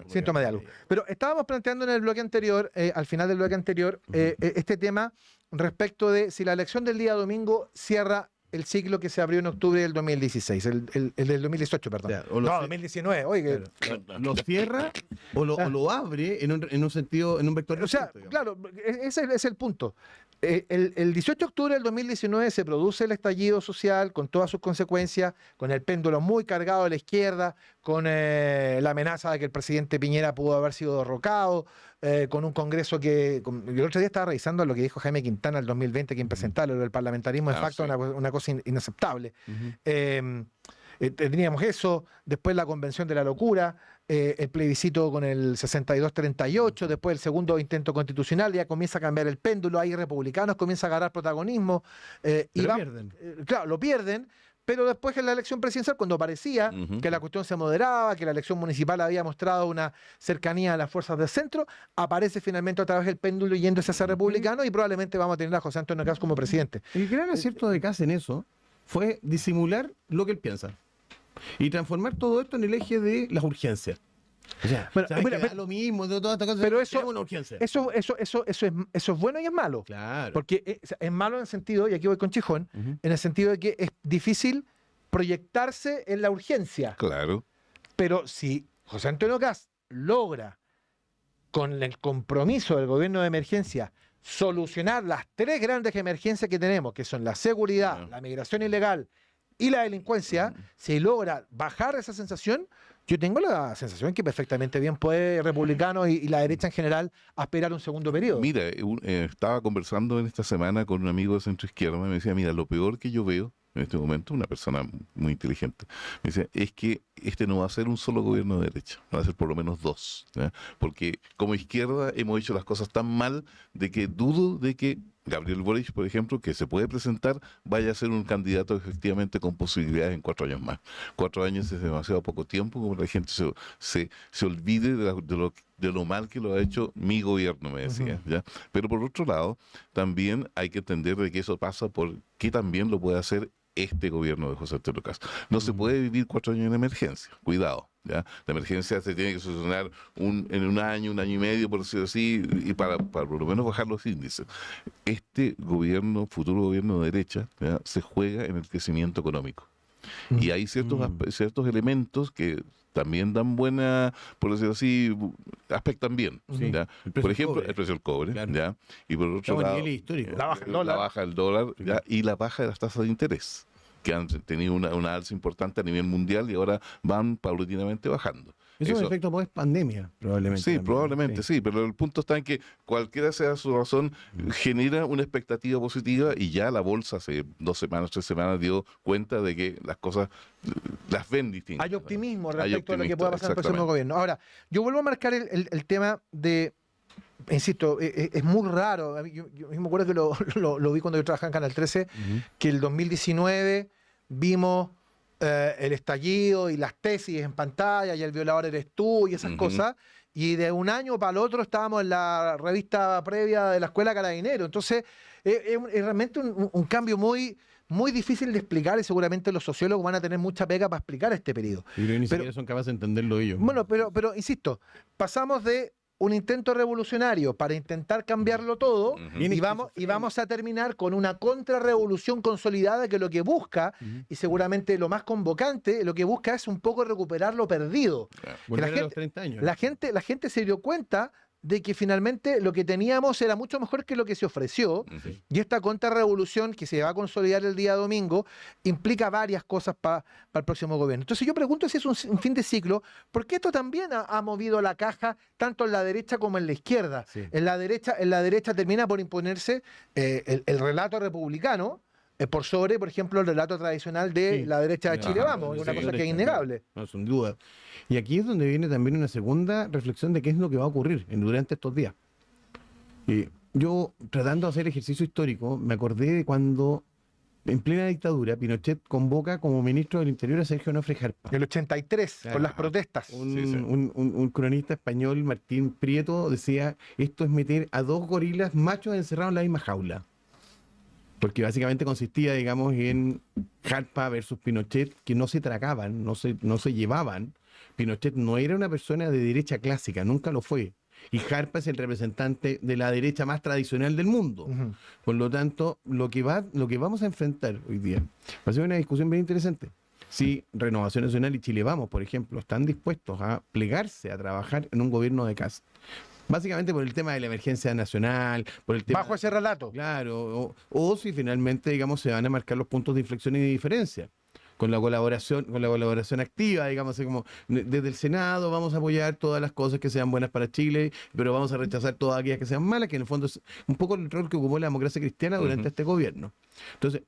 Síntoma de algo. Pero estábamos planteando en el bloque anterior, al final del bloque anterior, este tema respecto de si la elección del día domingo cierra el ciclo que se abrió en octubre del 2016, el del 2018, perdón. Ya, No, 2019, oye. Lo cierra o lo abre en un sentido, en un vector. O sea, distinto, claro, ese es el punto. El 18 de octubre del 2019 se produce el estallido social con todas sus consecuencias, con el péndulo muy cargado a la izquierda, con la amenaza de que el presidente Piñera pudo haber sido derrocado, con un Congreso que... Yo el otro día estaba revisando lo que dijo Jaime Quintana el 2020, que presentaba lo del parlamentarismo de facto, sí. una cosa inaceptable. Ujú. Teníamos eso, después la convención de la locura, el plebiscito con el 62-38, después el segundo intento constitucional, ya comienza a cambiar el péndulo, ahí republicanos comienzan a agarrar protagonismo. Pero pierden. Claro, lo pierden, pero después en la elección presidencial, cuando parecía que la cuestión se moderaba, que la elección municipal había mostrado una cercanía a las fuerzas del centro, aparece finalmente otra vez el péndulo yéndose hacia republicano y probablemente vamos a tener a José Antonio Caz como presidente. El gran acierto de Caz en eso fue disimular lo que él piensa y transformar todo esto en el eje de las urgencias. O sea, Bueno, ¿sabes mira, que da lo mismo de todas estas cosas? pero eso- Tenemos una urgencia. Eso es bueno y es malo. Claro. Porque es malo en el sentido, y aquí voy con Chijón, Ujú. en el sentido de que es difícil proyectarse en la urgencia. Claro. Pero si José Antonio Caz logra, con el compromiso del gobierno de emergencia, solucionar las 3 grandes emergencias que tenemos, que son la seguridad, la migración ilegal y la delincuencia, si logra bajar esa sensación, yo tengo la sensación que perfectamente bien puede republicano y la derecha en general aspirar a un segundo periodo. Mira, estaba conversando en esta semana con un amigo de centro izquierda y me decía, mira, lo peor que yo veo en este momento, una persona muy inteligente, me dice, es que este no va a ser un solo gobierno de derecha, va a ser por lo menos 2, ¿ya? Porque como izquierda hemos hecho las cosas tan mal de que dudo de que Gabriel Boric, por ejemplo, que se puede presentar, vaya a ser un candidato efectivamente con posibilidades en 4 años más. 4 años es demasiado poco tiempo como la gente se olvide de lo mal que lo ha hecho mi gobierno, me decía. ¿Ya? Pero por otro lado, también hay que entender de que eso pasa porque también lo puede hacer este gobierno de José Antonio Caz. No se puede vivir 4 años en emergencia, cuidado. ¿Ya? La emergencia se tiene que solucionar en un año y medio, por decirlo así, y para por lo menos bajar los índices. Este gobierno, futuro gobierno de derecha, ¿ya? Se juega en el crecimiento económico. Y hay ciertos elementos que también dan buena, por decirlo así, aspectan bien. Sí. ¿Ya? El precio Por del ejemplo, cobre. el precio del cobre. Claro. ¿Ya? Y por otro Estamos en lado, niveles históricos. La baja del dólar. la baja del dólar, ¿ya? Y la baja de las tasas de interés, que han tenido una alza importante a nivel mundial y ahora van paulatinamente bajando. Eso es un efecto post-pandemia, probablemente. Sí, también, probablemente sí, pero el punto está en que cualquiera sea su razón, genera una expectativa positiva y ya la bolsa hace 2 semanas, 3 semanas dio cuenta de que las cosas las ven distintas. Hay optimismo Hay respecto a lo que optimismo, pueda pasar en el próximo exactamente. gobierno. Ahora, yo vuelvo a marcar el tema de, insisto, es muy raro. A mí, yo me acuerdo que lo vi cuando yo trabajaba en Canal 13, que el 2019 vimos el estallido y las tesis en pantalla y el violador eres tú y esas cosas, y de un año para el otro estábamos en la revista previa de la Escuela Carabinero. Entonces, es realmente un cambio muy difícil de explicar y seguramente los sociólogos van a tener mucha pega para explicar este periodo. Y creo que ni Pero- siquiera son capaces de entenderlo ellos. Bueno, pero insisto, pasamos de un intento revolucionario para intentar cambiarlo todo Ujú. y vamos a terminar con una contrarrevolución consolidada que lo que busca, y seguramente lo más convocante, lo que busca es un poco recuperar lo perdido. Volver la a los gente- 30 años. La gente se dio cuenta de que finalmente lo que teníamos era mucho mejor que lo que se ofreció, Ujú. y esta contrarrevolución que se va a consolidar el día domingo implica varias cosas para el próximo gobierno. Entonces yo pregunto si es un fin de ciclo, porque esto también ha movido la caja tanto en la derecha como en la izquierda. Sí. En la derecha termina por imponerse el relato republicano, por sobre, por ejemplo, el relato tradicional de Sí. la derecha de Ajá, Chile Vamos, sí, una cosa que es derecha, innegable. No, sin duda. Y aquí es donde viene también una segunda reflexión de qué es lo que va a ocurrir durante estos días. Yo, tratando de hacer ejercicio histórico, me acordé de cuando, en plena dictadura, Pinochet convoca como ministro del Interior a Sergio Onofre Jarpa. El 83, con las Ajá. protestas. Un cronista español, Martín Prieto, decía, esto es meter a 2 gorilas machos encerrados en la misma jaula. Porque básicamente consistía, digamos, en Jarpa versus Pinochet, que no se tragaban, no se llevaban. Pinochet no era una persona de derecha clásica, nunca lo fue. Y Jarpa es el representante de la derecha más tradicional del mundo. Ujú. Por lo tanto, lo que vamos a enfrentar hoy día va a ser una discusión bien interesante. Si Renovación Nacional y Chile Vamos, por ejemplo, están dispuestos a plegarse a trabajar en un gobierno de Kast. Básicamente por el tema de la emergencia nacional, por el tema... Bajo ese relato. Claro, o si finalmente, digamos, se van a marcar los puntos de inflexión y de diferencia. Con la colaboración activa, digamos, así como desde el Senado vamos a apoyar todas las cosas que sean buenas para Chile, pero vamos a rechazar todas aquellas que sean malas, que en el fondo es un poco el rol que ocupó la democracia cristiana durante este gobierno. Entonces,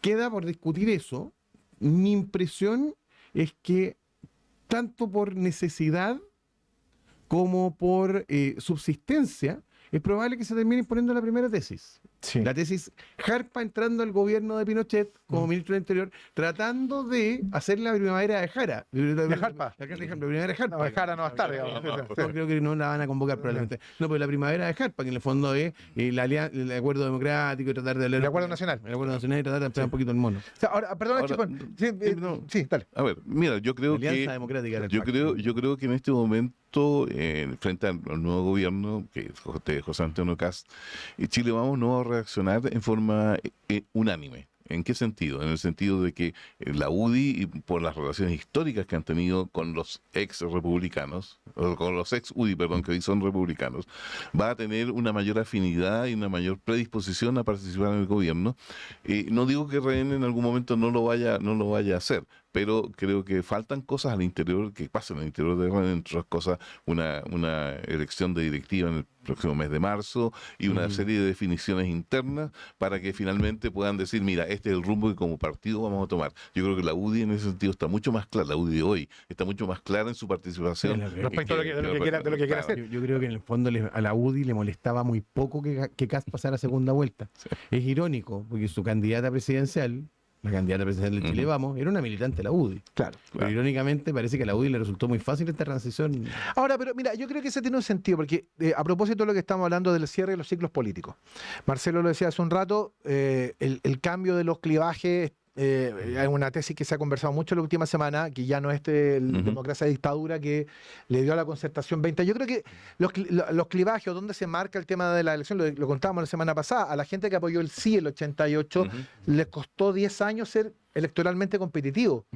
queda por discutir eso. Mi impresión es que tanto por necesidad como por subsistencia, es probable que se termine imponiendo la primera tesis. Sí. La tesis Jarpa entrando al gobierno de Pinochet como ministro del Interior, tratando de hacer la primavera de Jara. ¿De Jarpa? La primavera de Jarpa. No, Jara no va a estar, digamos. No, creo que no la van a convocar probablemente. No, pero la primavera de Jarpa, que en el fondo es el acuerdo democrático y tratar de hablar... El acuerdo nacional. El acuerdo nacional y tratar de ampliar un poquito el mono. O sea, ahora, perdona, Ahora, Chipón. Sí, no. sí, dale. A ver, mira, yo creo Alianza que Democrática era el yo pacto. creo que en este momento, frente al nuevo gobierno, que es de José Antonio Kast, Chile Vamos no va a reaccionar en forma unánime. ¿En qué sentido? En el sentido de que la UDI, y por las relaciones históricas que han tenido con los ex republicanos, o con los ex UDI, perdón, que hoy son republicanos, va a tener una mayor afinidad y una mayor predisposición a participar en el gobierno. No digo que RN en algún momento no lo vaya a hacer, pero creo que faltan cosas al interior, que pasen al interior de RN, entre otras cosas, una elección de directiva en el próximo mes de marzo y una serie de definiciones internas para que finalmente puedan decir, mira, este es el rumbo que como partido vamos a tomar. Yo creo que la UDI en ese sentido está mucho más clara, la UDI de hoy está mucho más clara en su participación. Sí, Respecto a lo que quiera hacer. Yo creo que en el fondo a la UDI le molestaba muy poco que Kast pasara a segunda vuelta. Es irónico, porque su candidata presidencial, la candidata presidencial de Chile Vamos, era una militante de la UDI. Claro. Pero irónicamente parece que a la UDI le resultó muy fácil esta transición. Ahora, pero mira, yo creo que eso tiene un sentido, porque a propósito de lo que estamos hablando del cierre de los ciclos políticos, Marcelo lo decía hace un rato, el cambio de los clivajes, hay una tesis que se ha conversado mucho la última semana, que ya no es democracia dictadura que le dio a la concertación 20. Yo creo que los clivajes, o donde se marca el tema de la elección, lo contábamos la semana pasada, a la gente que apoyó el sí el 88, les costó 10 años ser electoralmente competitivo.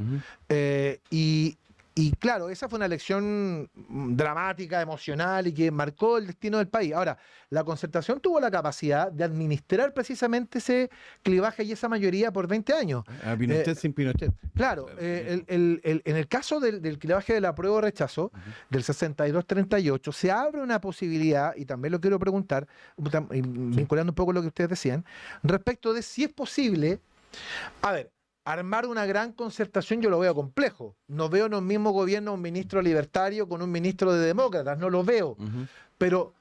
Y Y claro, esa fue una elección dramática, emocional y que marcó el destino del país. Ahora, la Concertación tuvo la capacidad de administrar precisamente ese clivaje y esa mayoría por 20 años. A Pinochet sin Pinochet. Claro, en el caso del clivaje del apruebo o rechazo, del 62-38, se abre una posibilidad, y también lo quiero preguntar, vinculando un poco lo que ustedes decían, respecto de si es posible, a ver, armar una gran concertación yo lo veo complejo. No veo en un mismo gobierno un ministro libertario con un ministro de demócratas, no lo veo. Pero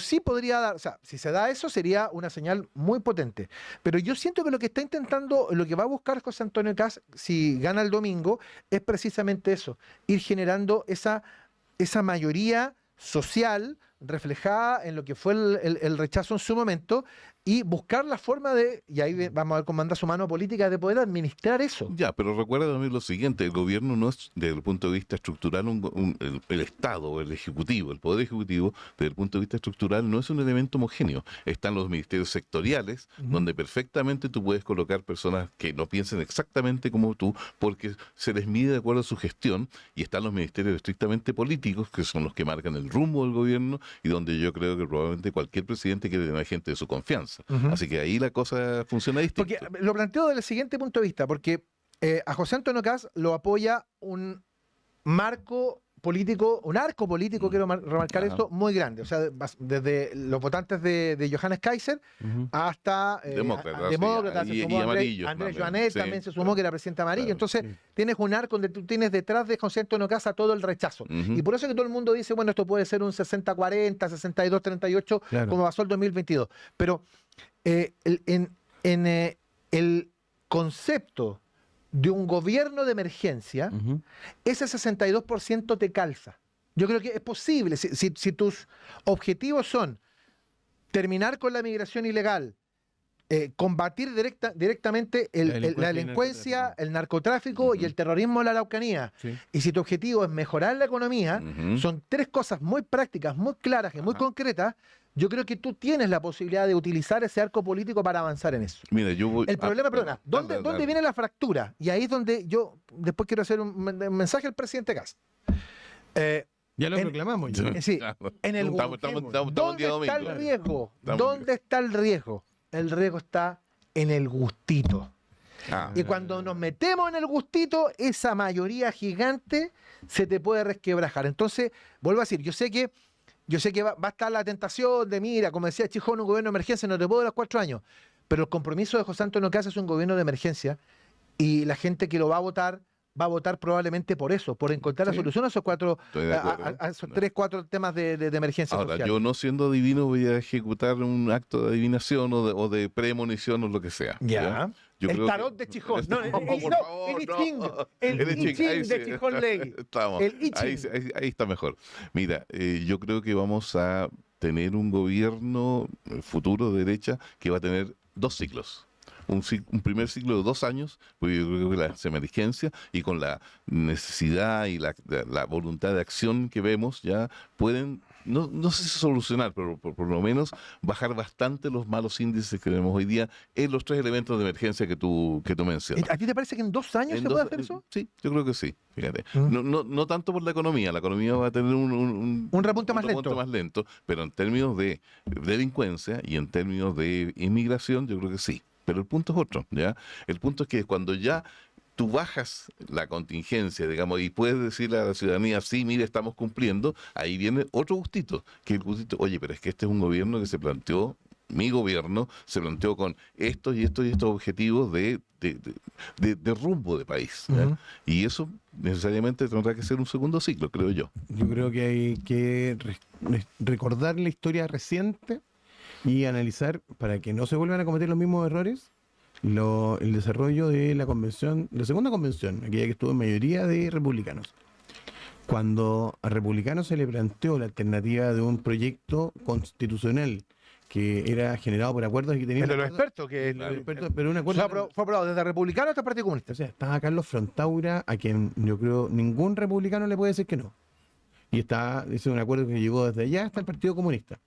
sí podría dar, o sea, si se da eso sería una señal muy potente. Pero yo siento que lo que está intentando, lo que va a buscar José Antonio Kast, si gana el domingo, es precisamente eso, ir generando esa mayoría social reflejada en lo que fue el rechazo en su momento y buscar la forma de, y ahí vamos a ver cómo anda su mano política, de poder administrar eso. Ya, pero recuerda también lo siguiente, el gobierno no es, desde el punto de vista estructural, el Estado, el Ejecutivo, el Poder Ejecutivo, desde el punto de vista estructural, no es un elemento homogéneo. Están los ministerios sectoriales, donde perfectamente tú puedes colocar personas que no piensen exactamente como tú, porque se les mide de acuerdo a su gestión, y están los ministerios estrictamente políticos, que son los que marcan el rumbo del gobierno, y donde yo creo que probablemente cualquier presidente quiere tener gente de su confianza. Así que ahí la cosa funciona distinto. Porque lo planteo desde el siguiente punto de vista, porque a José Antonio Kast lo apoya un arco político, quiero remarcar esto, muy grande. O sea, desde los votantes de Johannes Kaiser hasta demócratas, y amarillos. Andrés Joanet también se sumó, que era presidente amarillo. Claro, entonces, tienes un arco donde tú tienes detrás de José Antonio Kast a todo el rechazo. Y por eso que todo el mundo dice, bueno, esto puede ser un 60-40, 62-38, claro, como pasó el 2022. Pero el concepto de un gobierno de emergencia, ese 62% te calza. Yo creo que es posible. Si tus objetivos son terminar con la migración ilegal, combatir directamente la delincuencia, el narcotráfico y el terrorismo en la Araucanía, y si tu objetivo es mejorar la economía, son tres cosas muy prácticas, muy claras y muy concretas. Yo creo que tú tienes la posibilidad de utilizar ese arco político para avanzar en eso. Mira, yo voy, el problema, perdona, ¿dónde viene la fractura? Y ahí es donde yo después quiero hacer un mensaje al presidente Kast. Ya lo proclamamos. Sí, en el ¿dónde está el riesgo? ¿Dónde está el riesgo? El riesgo está en el gustito. Y cuando nos metemos en el gustito, esa mayoría gigante se te puede resquebrajar. Entonces, vuelvo a decir, yo sé que va a estar la tentación de, mira, como decía Chijón, un gobierno de emergencia, no te puedo dar los 4 años. Pero el compromiso de José Antonio Kast es un gobierno de emergencia y la gente que lo va a votar probablemente por eso, por encontrar la solución a esos 3, 4 temas de emergencia Ahora, social. yo no siendo adivino voy a ejecutar un acto de adivinación o de premonición o lo que sea. Ya. El tarot de Chijón. El I Ching de Chijón Ley. Estamos. El I Ching. Ahí está mejor. Mira, yo creo que vamos a tener un gobierno futuro de derecha que va a tener 2 ciclos. Un primer ciclo de 2 años, porque yo creo que la emergencia y con la necesidad y la voluntad de acción que vemos ya pueden, no sé si solucionar, pero por lo menos bajar bastante los malos índices que tenemos hoy día en los 3 elementos de emergencia que tú mencionas. ¿A ti te parece que en 2 años se puede hacer eso? Sí, yo creo que sí, fíjate. No tanto por la economía va a tener un repunte más lento, pero en términos de delincuencia y en términos de inmigración, yo creo que sí. Pero el punto es otro, ¿ya? El punto es que cuando ya tú bajas la contingencia, digamos, y puedes decirle a la ciudadanía, sí, mire, estamos cumpliendo, ahí viene otro gustito, que el gustito, oye, pero es que este es un gobierno que se planteó, mi gobierno se planteó con estos y estos objetivos de rumbo de país, ¿ya? Y eso necesariamente tendrá que ser un segundo ciclo, creo yo. Yo creo que hay que recordar la historia reciente y analizar, para que no se vuelvan a cometer los mismos errores, el desarrollo de la segunda convención, aquella que estuvo en mayoría de republicanos. Cuando a republicanos se le planteó la alternativa de un proyecto constitucional que era generado por acuerdos y que tenía... Pero los expertos, pero un acuerdo... fue aprobado desde republicano hasta Partido Comunista. O sea, estaba Carlos Frontaura, a quien yo creo ningún republicano le puede decir que no. Y ese es un acuerdo que llegó desde allá hasta el Partido Comunista.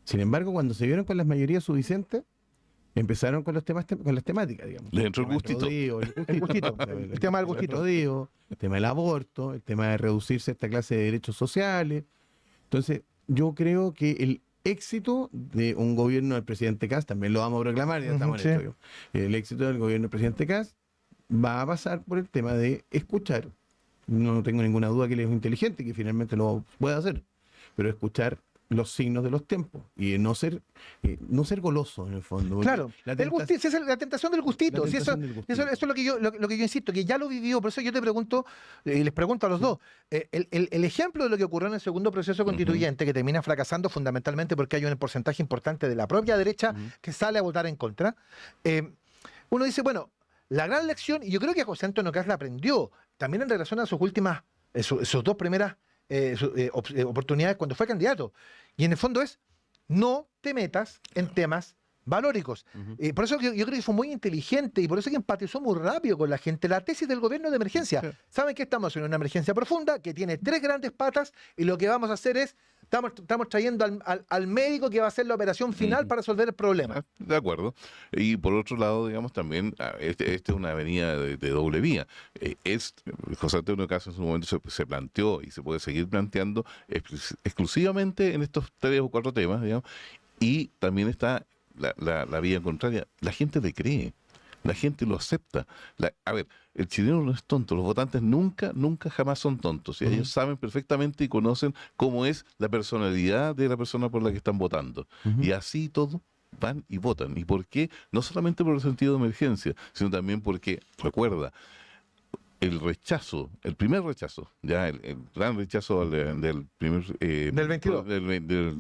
Sin embargo, cuando se vieron con las mayorías suficientes, empezaron con los temas con las temáticas, digamos. Les entró el tema del gustito. rodeo, El gustito, el tema del gustito. rodeo, el tema del aborto, el tema de reducirse esta clase de derechos sociales. Entonces, yo creo que el éxito de un gobierno del presidente Kast, también lo vamos a proclamar, ya estamos sí. en esto, digamos. El éxito del gobierno del presidente Kast va a pasar por el tema de escuchar. No tengo ninguna duda que él es inteligente, que finalmente lo puede hacer, pero escuchar los signos de los tiempos y no ser goloso en el fondo. Porque Claro, la el gusti- esa es la tentación del gustito. La Sí, eso, tentación del gustito. eso es lo que yo insisto, que ya lo vivió. Por eso yo te pregunto, y les pregunto a los dos, el ejemplo de lo que ocurrió en el segundo proceso constituyente, que termina fracasando fundamentalmente porque hay un porcentaje importante de la propia derecha que sale a votar en contra, uno dice, bueno, la gran lección, y yo creo que José Antonio Kast la aprendió, también en relación a sus últimas, sus dos primeras oportunidades cuando fue candidato. Y en el fondo es, no te metas en temas valóricos. Por eso yo creo que fue muy inteligente y por eso que empatizó muy rápido con la gente. La tesis del gobierno de emergencia. Sí. ¿Saben que estamos en una emergencia profunda que tiene 3 grandes patas y lo que vamos a hacer es, estamos trayendo al médico que va a hacer la operación final para resolver el problema? De acuerdo. Y por otro lado, digamos, también, este es una avenida de doble vía. José Antonio Kast en su momento se planteó y se puede seguir planteando exclusivamente en estos 3 o 4 temas, digamos, y también está la vía contraria. La gente le cree. La gente lo acepta. A ver, el chileno no es tonto. Los votantes nunca jamás son tontos. Y ellos saben perfectamente y conocen cómo es la personalidad de la persona por la que están votando. Y así todo van y votan. ¿Y por qué? No solamente por el sentido de emergencia, sino también porque, recuerda, el rechazo, el primer rechazo, ya el gran rechazo del primer... Del 22. Del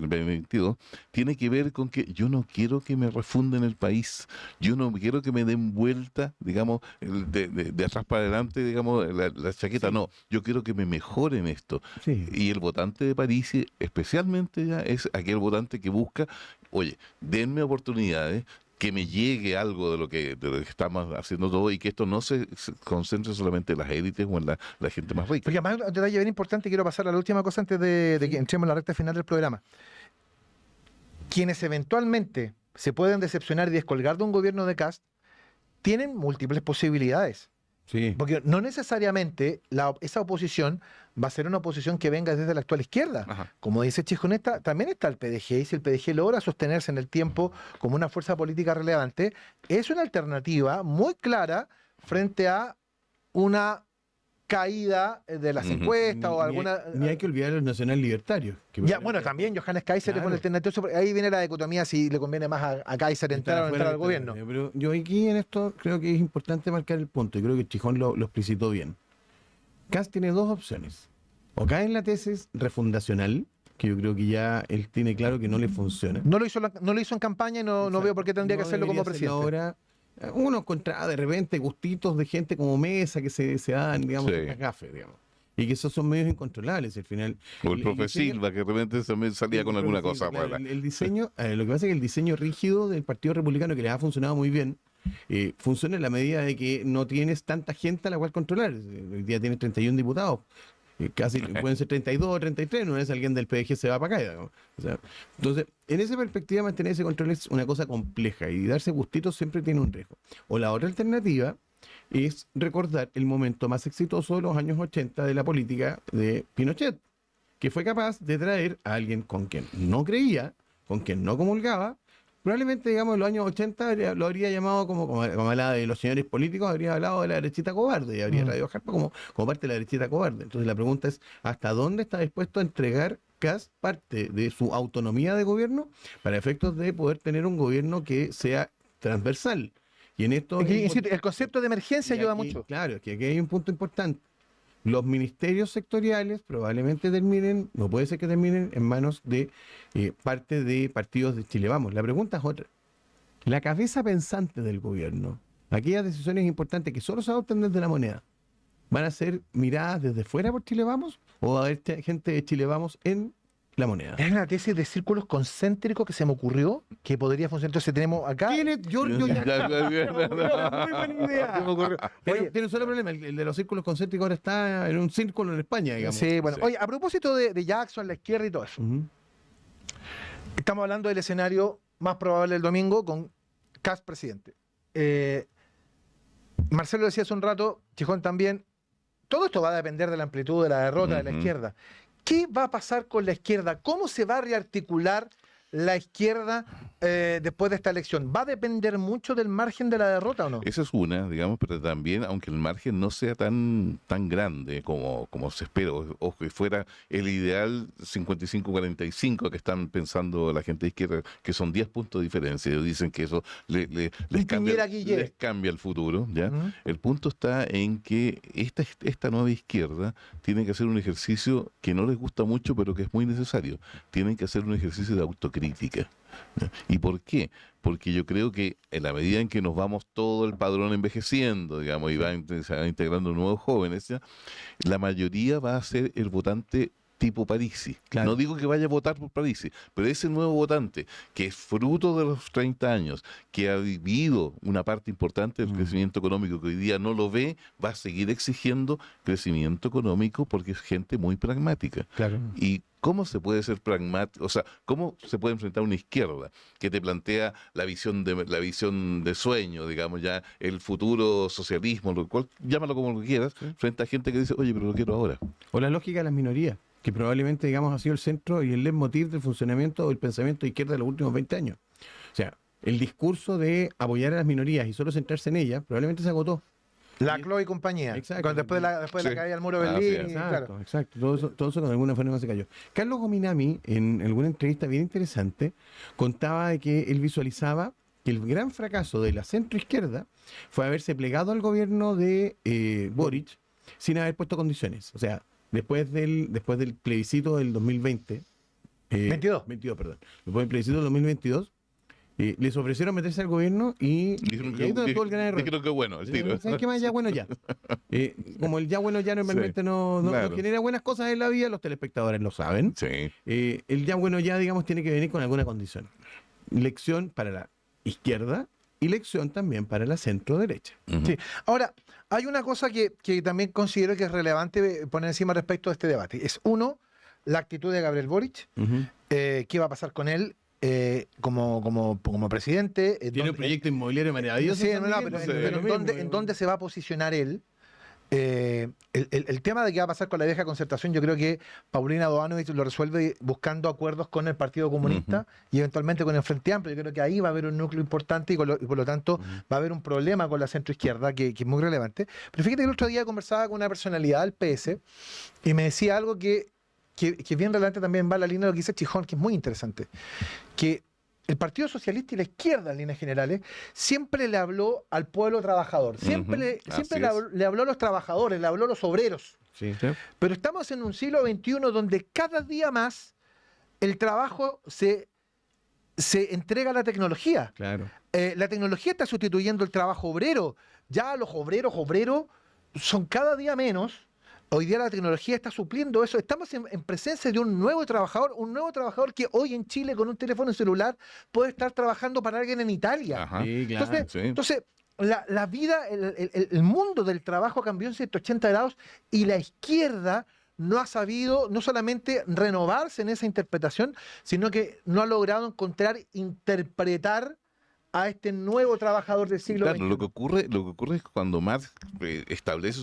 22, tiene que ver con que yo no quiero que me refunden el país, yo no quiero que me den vuelta, digamos, de atrás para adelante, digamos, la chaqueta, no, yo quiero que me mejoren esto. Sí. Y el votante de París, especialmente ya, es aquel votante que busca, oye, denme oportunidades, que me llegue algo de lo que estamos haciendo todo y que esto no se concentre solamente en las élites o en la gente más rica. Porque además un detalle bien importante, quiero pasar a la última cosa antes de que entremos en la recta final del programa. Quienes eventualmente se pueden decepcionar y descolgar de un gobierno de Kast tienen múltiples posibilidades. Sí. Porque no necesariamente esa oposición va a ser una oposición que venga desde la actual izquierda. Ajá. Como dice Chijoneta, también está el PDG, y si el PDG logra sostenerse en el tiempo como una fuerza política relevante, es una alternativa muy clara frente a una caída de las encuestas o alguna... Ni hay que olvidar a los nacional libertarios. Ya, bueno, también Johannes Kaiser es Claro. una alternativa. Ahí viene la dicotomía si le conviene más a Kaiser entrar o no entrar al gobierno. Pero yo aquí en esto creo que es importante marcar el punto y creo que Chijón lo explicitó bien. Kast tiene 2 opciones. O cae en la tesis refundacional, que yo creo que ya él tiene claro que no le funciona. No lo hizo en campaña y no veo por qué tendría que hacerlo como presidente. Ahora, uno encontraba de repente gustitos de gente como Mesa que se dan, digamos, Sí. unas gafes, digamos. Y que esos son medios incontrolables al final. O el profe Silva, que de repente también salía con alguna cosa Claro, rara. el diseño, lo que pasa es que el diseño rígido del Partido Republicano, que les ha funcionado muy bien, funciona en la medida de que no tienes tanta gente a la cual controlar. Hoy día tienes 31 diputados. Casi pueden ser 32 o 33, no es alguien del PDG se va para acá, digamos. O sea, entonces, en esa perspectiva, mantener ese control es una cosa compleja y darse gustitos siempre tiene un riesgo. O la otra alternativa es recordar el momento más exitoso de los años 80 de la política de Pinochet, que fue capaz de traer a alguien con quien no creía, con quien no comulgaba. Probablemente, digamos, en los años 80 lo habría llamado como hablaba de los señores políticos, habría hablado de la derechita cobarde y habría Radio Jarpa como parte de la derechita cobarde. Entonces la pregunta es, ¿hasta dónde está dispuesto a entregar Kast parte de su autonomía de gobierno para efectos de poder tener un gobierno que sea transversal? Y en esto... El concepto de emergencia y ayuda aquí, mucho. Claro, es que aquí hay un punto importante. Los ministerios sectoriales probablemente terminen, no puede ser que terminen en manos de parte de partidos de Chile Vamos. La pregunta es otra. La cabeza pensante del gobierno, aquellas decisiones importantes que solo se adoptan desde la moneda, ¿van a ser miradas desde fuera por Chile Vamos o va a haber gente de Chile Vamos en la moneda? Es una tesis de círculos concéntricos que se me ocurrió que podría funcionar. Entonces tenemos acá... Yo ya... Muy buena idea. Se me ocurrió. Oye, Tiene un solo problema, el de los círculos concéntricos ahora está en un círculo en España, digamos. sí, bueno. Sí. Oye, a propósito de Jackson, la izquierda y todo eso. Ujú. Estamos hablando del escenario más probable del domingo con Kast presidente. Marcelo decía hace un rato, Chijón también, todo esto va a depender de la amplitud de la derrota de la izquierda. ¿Qué va a pasar con la izquierda? ¿Cómo se va a rearticular la izquierda después de esta elección? ¿Va a depender mucho del margen de la derrota o no? Esa es una, digamos, pero también, aunque el margen no sea tan grande como se espera, o que fuera el ideal 55-45 que están pensando la gente de izquierda, que son 10 puntos de diferencia. Ellos dicen que eso les cambia el futuro, ¿ya? El punto está en que esta nueva izquierda tiene que hacer un ejercicio que no les gusta mucho, pero que es muy necesario. Tienen que hacer un ejercicio de autocrítica. ¿Y por qué? Porque yo creo que en la medida en que nos vamos todo el padrón envejeciendo, digamos, y se van integrando nuevos jóvenes, ¿ya? La mayoría va a ser el votante tipo Parisi. Claro. No digo que vaya a votar por Parisi, pero ese nuevo votante que es fruto de los 30 años, que ha vivido una parte importante del crecimiento económico, que hoy día no lo ve, va a seguir exigiendo crecimiento económico porque es gente muy pragmática. Claro. Y ¿cómo se puede ser pragmático? O sea, ¿cómo se puede enfrentar una izquierda que te plantea la visión de sueño, digamos, ya el futuro socialismo, lo cual, llámalo como lo quieras, frente a gente que dice, oye, pero lo quiero ahora? O la lógica de las minorías, que probablemente, digamos, ha sido el centro y el leitmotiv del funcionamiento del pensamiento de izquierda de los últimos 20 años. O sea, el discurso de apoyar a las minorías y solo centrarse en ellas probablemente se agotó. La Cloe y compañía. Exacto. Después de la caída del muro de Así Berlín. es. Exacto, exacto. Todo eso con alguna forma se cayó. Carlos Gominami, en alguna entrevista bien interesante, contaba de que él visualizaba que el gran fracaso de la centroizquierda fue haberse plegado al gobierno de Boric sin haber puesto condiciones. O sea, después del plebiscito del 2020, 22, perdón. Después del plebiscito del 2022, les ofrecieron meterse al gobierno y ahí donde tuvo el gran error. Dijeron que bueno, el tiro. ¿Sabes qué más? Ya bueno ya. Como el ya bueno ya normalmente no claro. genera buenas cosas en la vida, los telespectadores lo saben. Sí. El ya bueno ya, digamos, tiene que venir con alguna condición. Lección para la izquierda y lección también para la centro derecha. Sí. Ahora, hay una cosa que también considero que es relevante poner encima respecto a este debate. Es uno, la actitud de Gabriel Boric. ¿Qué va a pasar con él como presidente? Tiene un proyecto inmobiliario maravilloso. Sí, también, pero ¿en dónde se va a posicionar él? El tema de qué va a pasar con la vieja concertación, yo creo que Paulina Doanovich lo resuelve buscando acuerdos con el Partido Comunista y eventualmente con el Frente Amplio. Yo creo que ahí va a haber un núcleo importante y por lo tanto va a haber un problema con la centroizquierda que es muy relevante. Pero fíjate que el otro día conversaba con una personalidad del PS y me decía algo que bien relevante, también va a la línea de lo que dice Chijón, que es muy interesante, que el Partido Socialista y la izquierda, en líneas generales, siempre le habló al pueblo trabajador, siempre le habló a los trabajadores, le habló a los obreros. Sí. Pero estamos en un siglo XXI donde cada día más el trabajo se entrega a la tecnología. Claro. La tecnología está sustituyendo el trabajo obrero. Ya los obreros son cada día menos. Hoy día la tecnología está supliendo eso. Estamos en presencia de un nuevo trabajador que hoy en Chile con un teléfono celular puede estar trabajando para alguien en Italia. Ajá. Sí, claro. Entonces la vida, el mundo del trabajo cambió en 180 grados y la izquierda no ha sabido no solamente renovarse en esa interpretación, sino que no ha logrado interpretar a este nuevo trabajador del siglo XXI. Lo que ocurre es que cuando Marx establece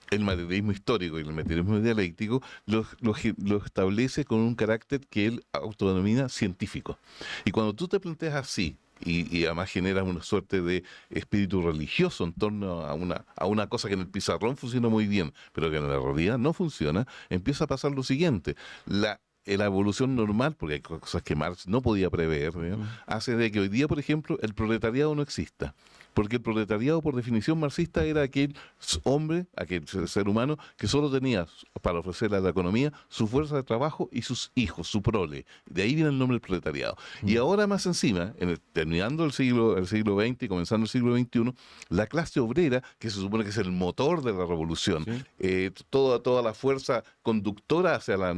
el materialismo histórico y el materialismo dialéctico, lo establece con un carácter que él autodenomina científico. Y cuando tú te planteas así, y además generas una suerte de espíritu religioso en torno a una cosa que en el pizarrón funciona muy bien, pero que en la realidad no funciona, empieza a pasar lo siguiente. La evolución normal, porque hay cosas que Marx no podía prever, ¿no? Hace de que hoy día, por ejemplo, el proletariado no exista. Porque el proletariado, por definición marxista, era aquel hombre, aquel ser humano, que solo tenía para ofrecerle a la economía su fuerza de trabajo y sus hijos, su prole. De ahí viene el nombre del proletariado. Y ahora más encima, terminando el siglo XX y comenzando el siglo XXI, la clase obrera, que se supone que es el motor de la revolución, toda la fuerza conductora hacia el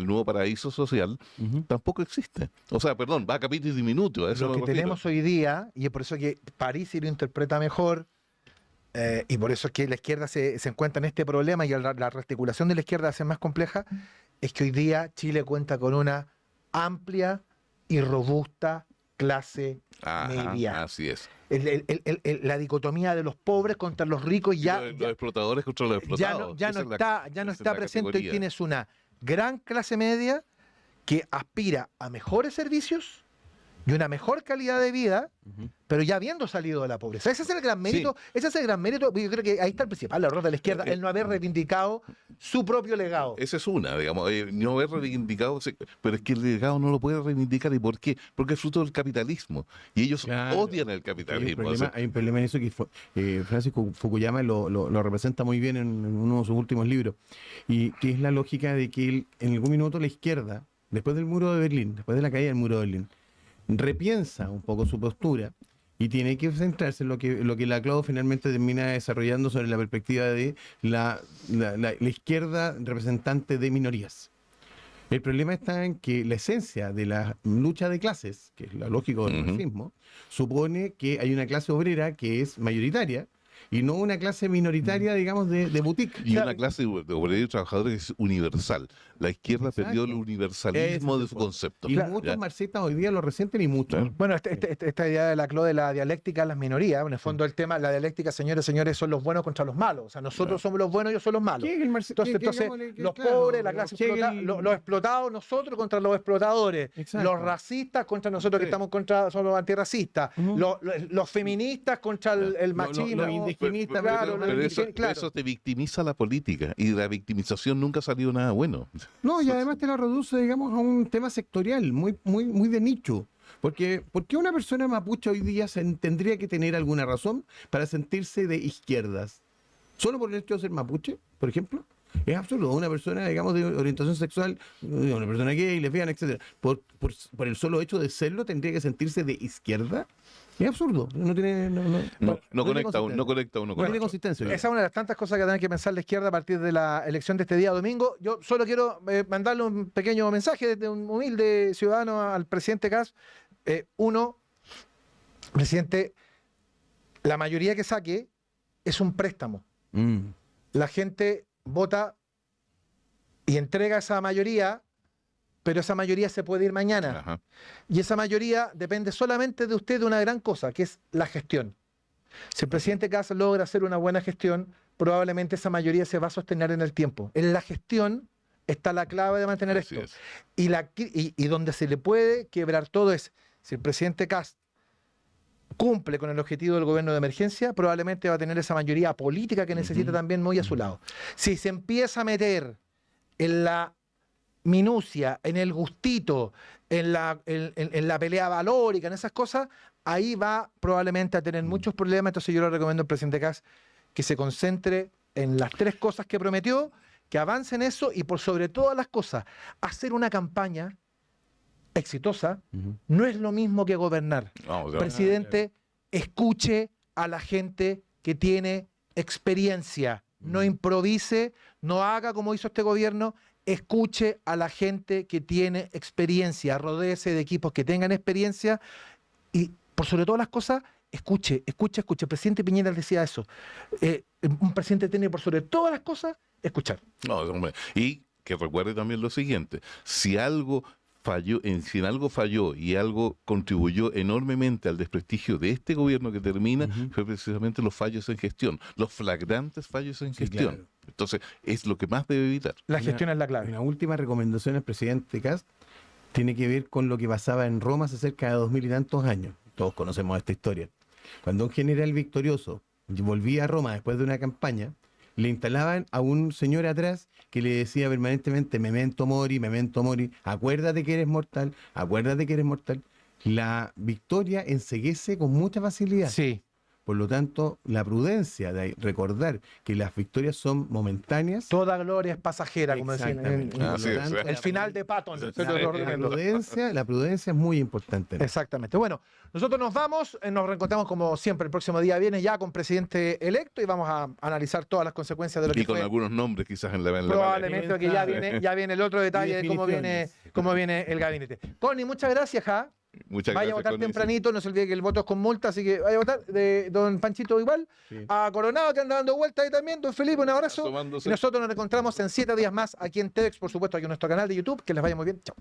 nuevo paraíso social, tampoco existe. O sea, perdón, va a capítulo diminuto. Lo que tenemos hoy día, y es por eso que París lo interpreta mejor, y por eso es que la izquierda se encuentra en este problema y la articulación de la izquierda hace más compleja, es que hoy día Chile cuenta con una amplia y robusta clase media. Así es. La dicotomía de los pobres contra los ricos Los explotadores contra los explotados. ya no está presente. Hoy tienes una gran clase media que aspira a mejores servicios y una mejor calidad de vida, pero ya habiendo salido de la pobreza. Ese es el gran mérito. Sí. Ese es el gran mérito. Yo creo que ahí está el principal error de la izquierda, el no haber reivindicado su propio legado. Esa es una, digamos, no haber reivindicado, pero es que el legado no lo puede reivindicar. ¿Y por qué? Porque es fruto del capitalismo. Y ellos odian el capitalismo. Hay un problema en eso que Francis Fukuyama lo representa muy bien en uno de sus últimos libros, y que es la lógica de que en algún minuto la izquierda, después del muro de Berlín, después de la caída del muro de Berlín, repiensa un poco su postura y tiene que centrarse en lo que Laclau finalmente termina desarrollando sobre la perspectiva de la izquierda representante de minorías. El problema está en que la esencia de la lucha de clases, que es lo lógico del marxismo, supone que hay una clase obrera que es mayoritaria y no una clase minoritaria, digamos, de boutique. Y una clase de obreros y trabajadores que es universal. La izquierda perdió el universalismo de su concepto. Y muchos marxistas hoy día lo resienten y mucho. Claro. Bueno, esta idea de Laclau de la dialéctica de las minorías, en el fondo el tema, la dialéctica, señores, son los buenos contra los malos. O sea, nosotros somos los buenos, ellos son los malos. Entonces los pobres, la clase los explotados, nosotros contra los explotadores. Exacto. Los racistas contra nosotros que somos los antirracistas. Los feministas contra el machismo. Pero eso te victimiza la política, y la victimización nunca ha salido nada bueno. No, y además te lo reduce, digamos, a un tema sectorial, muy de nicho. Porque una persona mapuche hoy día tendría que tener alguna razón para sentirse de izquierdas. ¿Solo por el hecho de ser mapuche, por ejemplo? Es absurdo. Una persona, digamos, de orientación sexual, una persona gay, lesbiana, etcétera, por el solo hecho de serlo, tendría que sentirse de izquierda. Es absurdo. No conecta uno con tiene consistencia. Esa es una de las tantas cosas que tiene que pensar la izquierda a partir de la elección de este día domingo. Yo solo quiero mandarle un pequeño mensaje de un humilde ciudadano al presidente Kast. Uno, presidente, la mayoría que saque es un préstamo. La gente vota y entrega esa mayoría, pero esa mayoría se puede ir mañana. Ajá. Y esa mayoría depende solamente de usted de una gran cosa, que es la gestión. Si el presidente Kast logra hacer una buena gestión, probablemente esa mayoría se va a sostener en el tiempo. En la gestión está la clave de mantener esto. Y donde se le puede quebrar todo es, si el presidente Kast cumple con el objetivo del gobierno de emergencia, probablemente va a tener esa mayoría política que necesita también muy a su lado. Si se empieza a meter en la minucia, en el gustito, en la pelea valórica, en esas cosas, ahí va probablemente a tener muchos problemas. Entonces yo le recomiendo al presidente Kast que se concentre en las tres cosas que prometió, que avance en eso y por sobre todas las cosas, hacer una campaña exitosa no es lo mismo que gobernar. Presidente, escuche a la gente que tiene experiencia, no improvise, no haga como hizo este gobierno. Escuche a la gente que tiene experiencia, rodéese de equipos que tengan experiencia y, por sobre todas las cosas, escuche. El presidente Piñera decía eso. Un presidente tiene, por sobre todas las cosas, escuchar. Y que recuerde también lo siguiente: si algo falló y algo contribuyó enormemente al desprestigio de este gobierno que termina, fue precisamente los fallos en gestión, los flagrantes fallos en gestión. Claro. Entonces, es lo que más debe evitar. La gestión es la clave. Una última recomendación al presidente Kast tiene que ver con lo que pasaba en Roma hace cerca de 2000 y tantos años. Todos conocemos esta historia. Cuando un general victorioso volvía a Roma después de una campaña, le instalaban a un señor atrás que le decía permanentemente memento mori, acuérdate que eres mortal, acuérdate que eres mortal. La victoria enceguece con mucha facilidad. Sí. Por lo tanto, la prudencia de recordar que las victorias son momentáneas. Toda gloria es pasajera, como decían. El final de Patton. La prudencia es muy importante. Exactamente. Bueno, nosotros nos vamos, nos reencontramos como siempre el próximo día viernes ya con presidente electo y vamos a analizar todas las consecuencias de lo que fue. Y con algunos nombres quizás en la probablemente, porque ya viene el otro detalle de cómo viene el gabinete. Connie, muchas gracias, Muchas vaya gracias, a votar tempranito, no se olvide que el voto es con multa, así que vaya a votar. De don Panchito igual, a Coronado que anda dando vueltas ahí también, don Felipe, un abrazo. Y nosotros nos encontramos en 7 días más aquí en TEDx, por supuesto, aquí en nuestro canal de YouTube. Que les vaya muy bien. Chao.